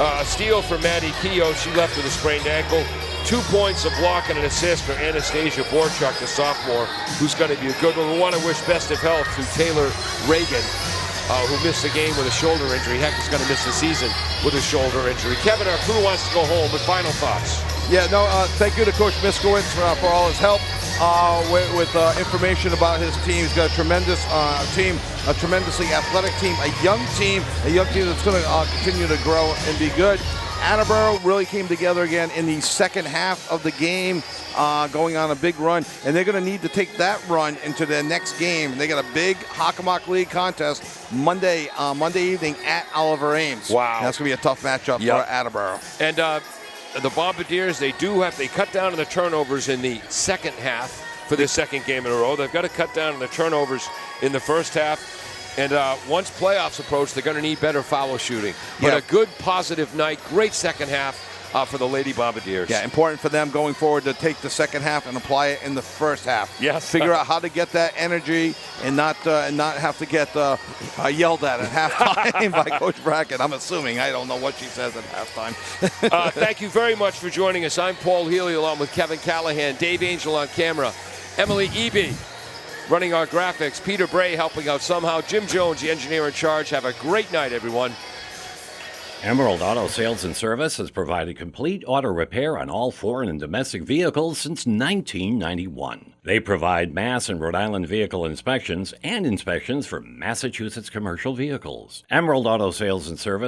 A steal for Maddie Keogh. She left with a sprained ankle. 2 points, a block, and an assist for Anastasia Borchuk, the sophomore, who's going to be a good one. We want to wish best of health to Taylor Reagan, who missed the game with a shoulder injury. Heck, he's going to miss the season with a shoulder injury. Kevin, our crew wants to go home, but final thoughts. Yeah, no, thank you to Coach Miskowitz for all his help with information about his team. He's got a tremendous team, a tremendously athletic team, a young team that's going to continue to grow and be good. Attleboro really came together again in the second half of the game, going on a big run, and they're going to need to take that run into the next game. They got a big Hockomock League contest Monday evening at Oliver Ames. Wow. And that's going to be a tough matchup for Attleboro. And the Bombardiers, they cut down on the turnovers in the second half for their second game in a row. They've got to cut down on the turnovers in the first half. And once playoffs approach, they're going to need better foul shooting. But a good, positive night, great second half for the Lady Bombardiers. Yeah, important for them going forward to take the second half and apply it in the first half. Yes. Figure out how to get that energy and not have to get yelled at halftime by Coach Brackett. I'm assuming. I don't know what she says at halftime. Thank you very much for joining us. I'm Paul Healy along with Kevin Callahan, Dave Angel on camera, Emily Eby running our graphics, Peter Bray helping out somehow, Jim Jones, the engineer in charge. Have a great night, everyone. Emerald Auto Sales and Service has provided complete auto repair on all foreign and domestic vehicles since 1991. They provide Mass and Rhode Island vehicle inspections and inspections for Massachusetts commercial vehicles. Emerald Auto Sales and Service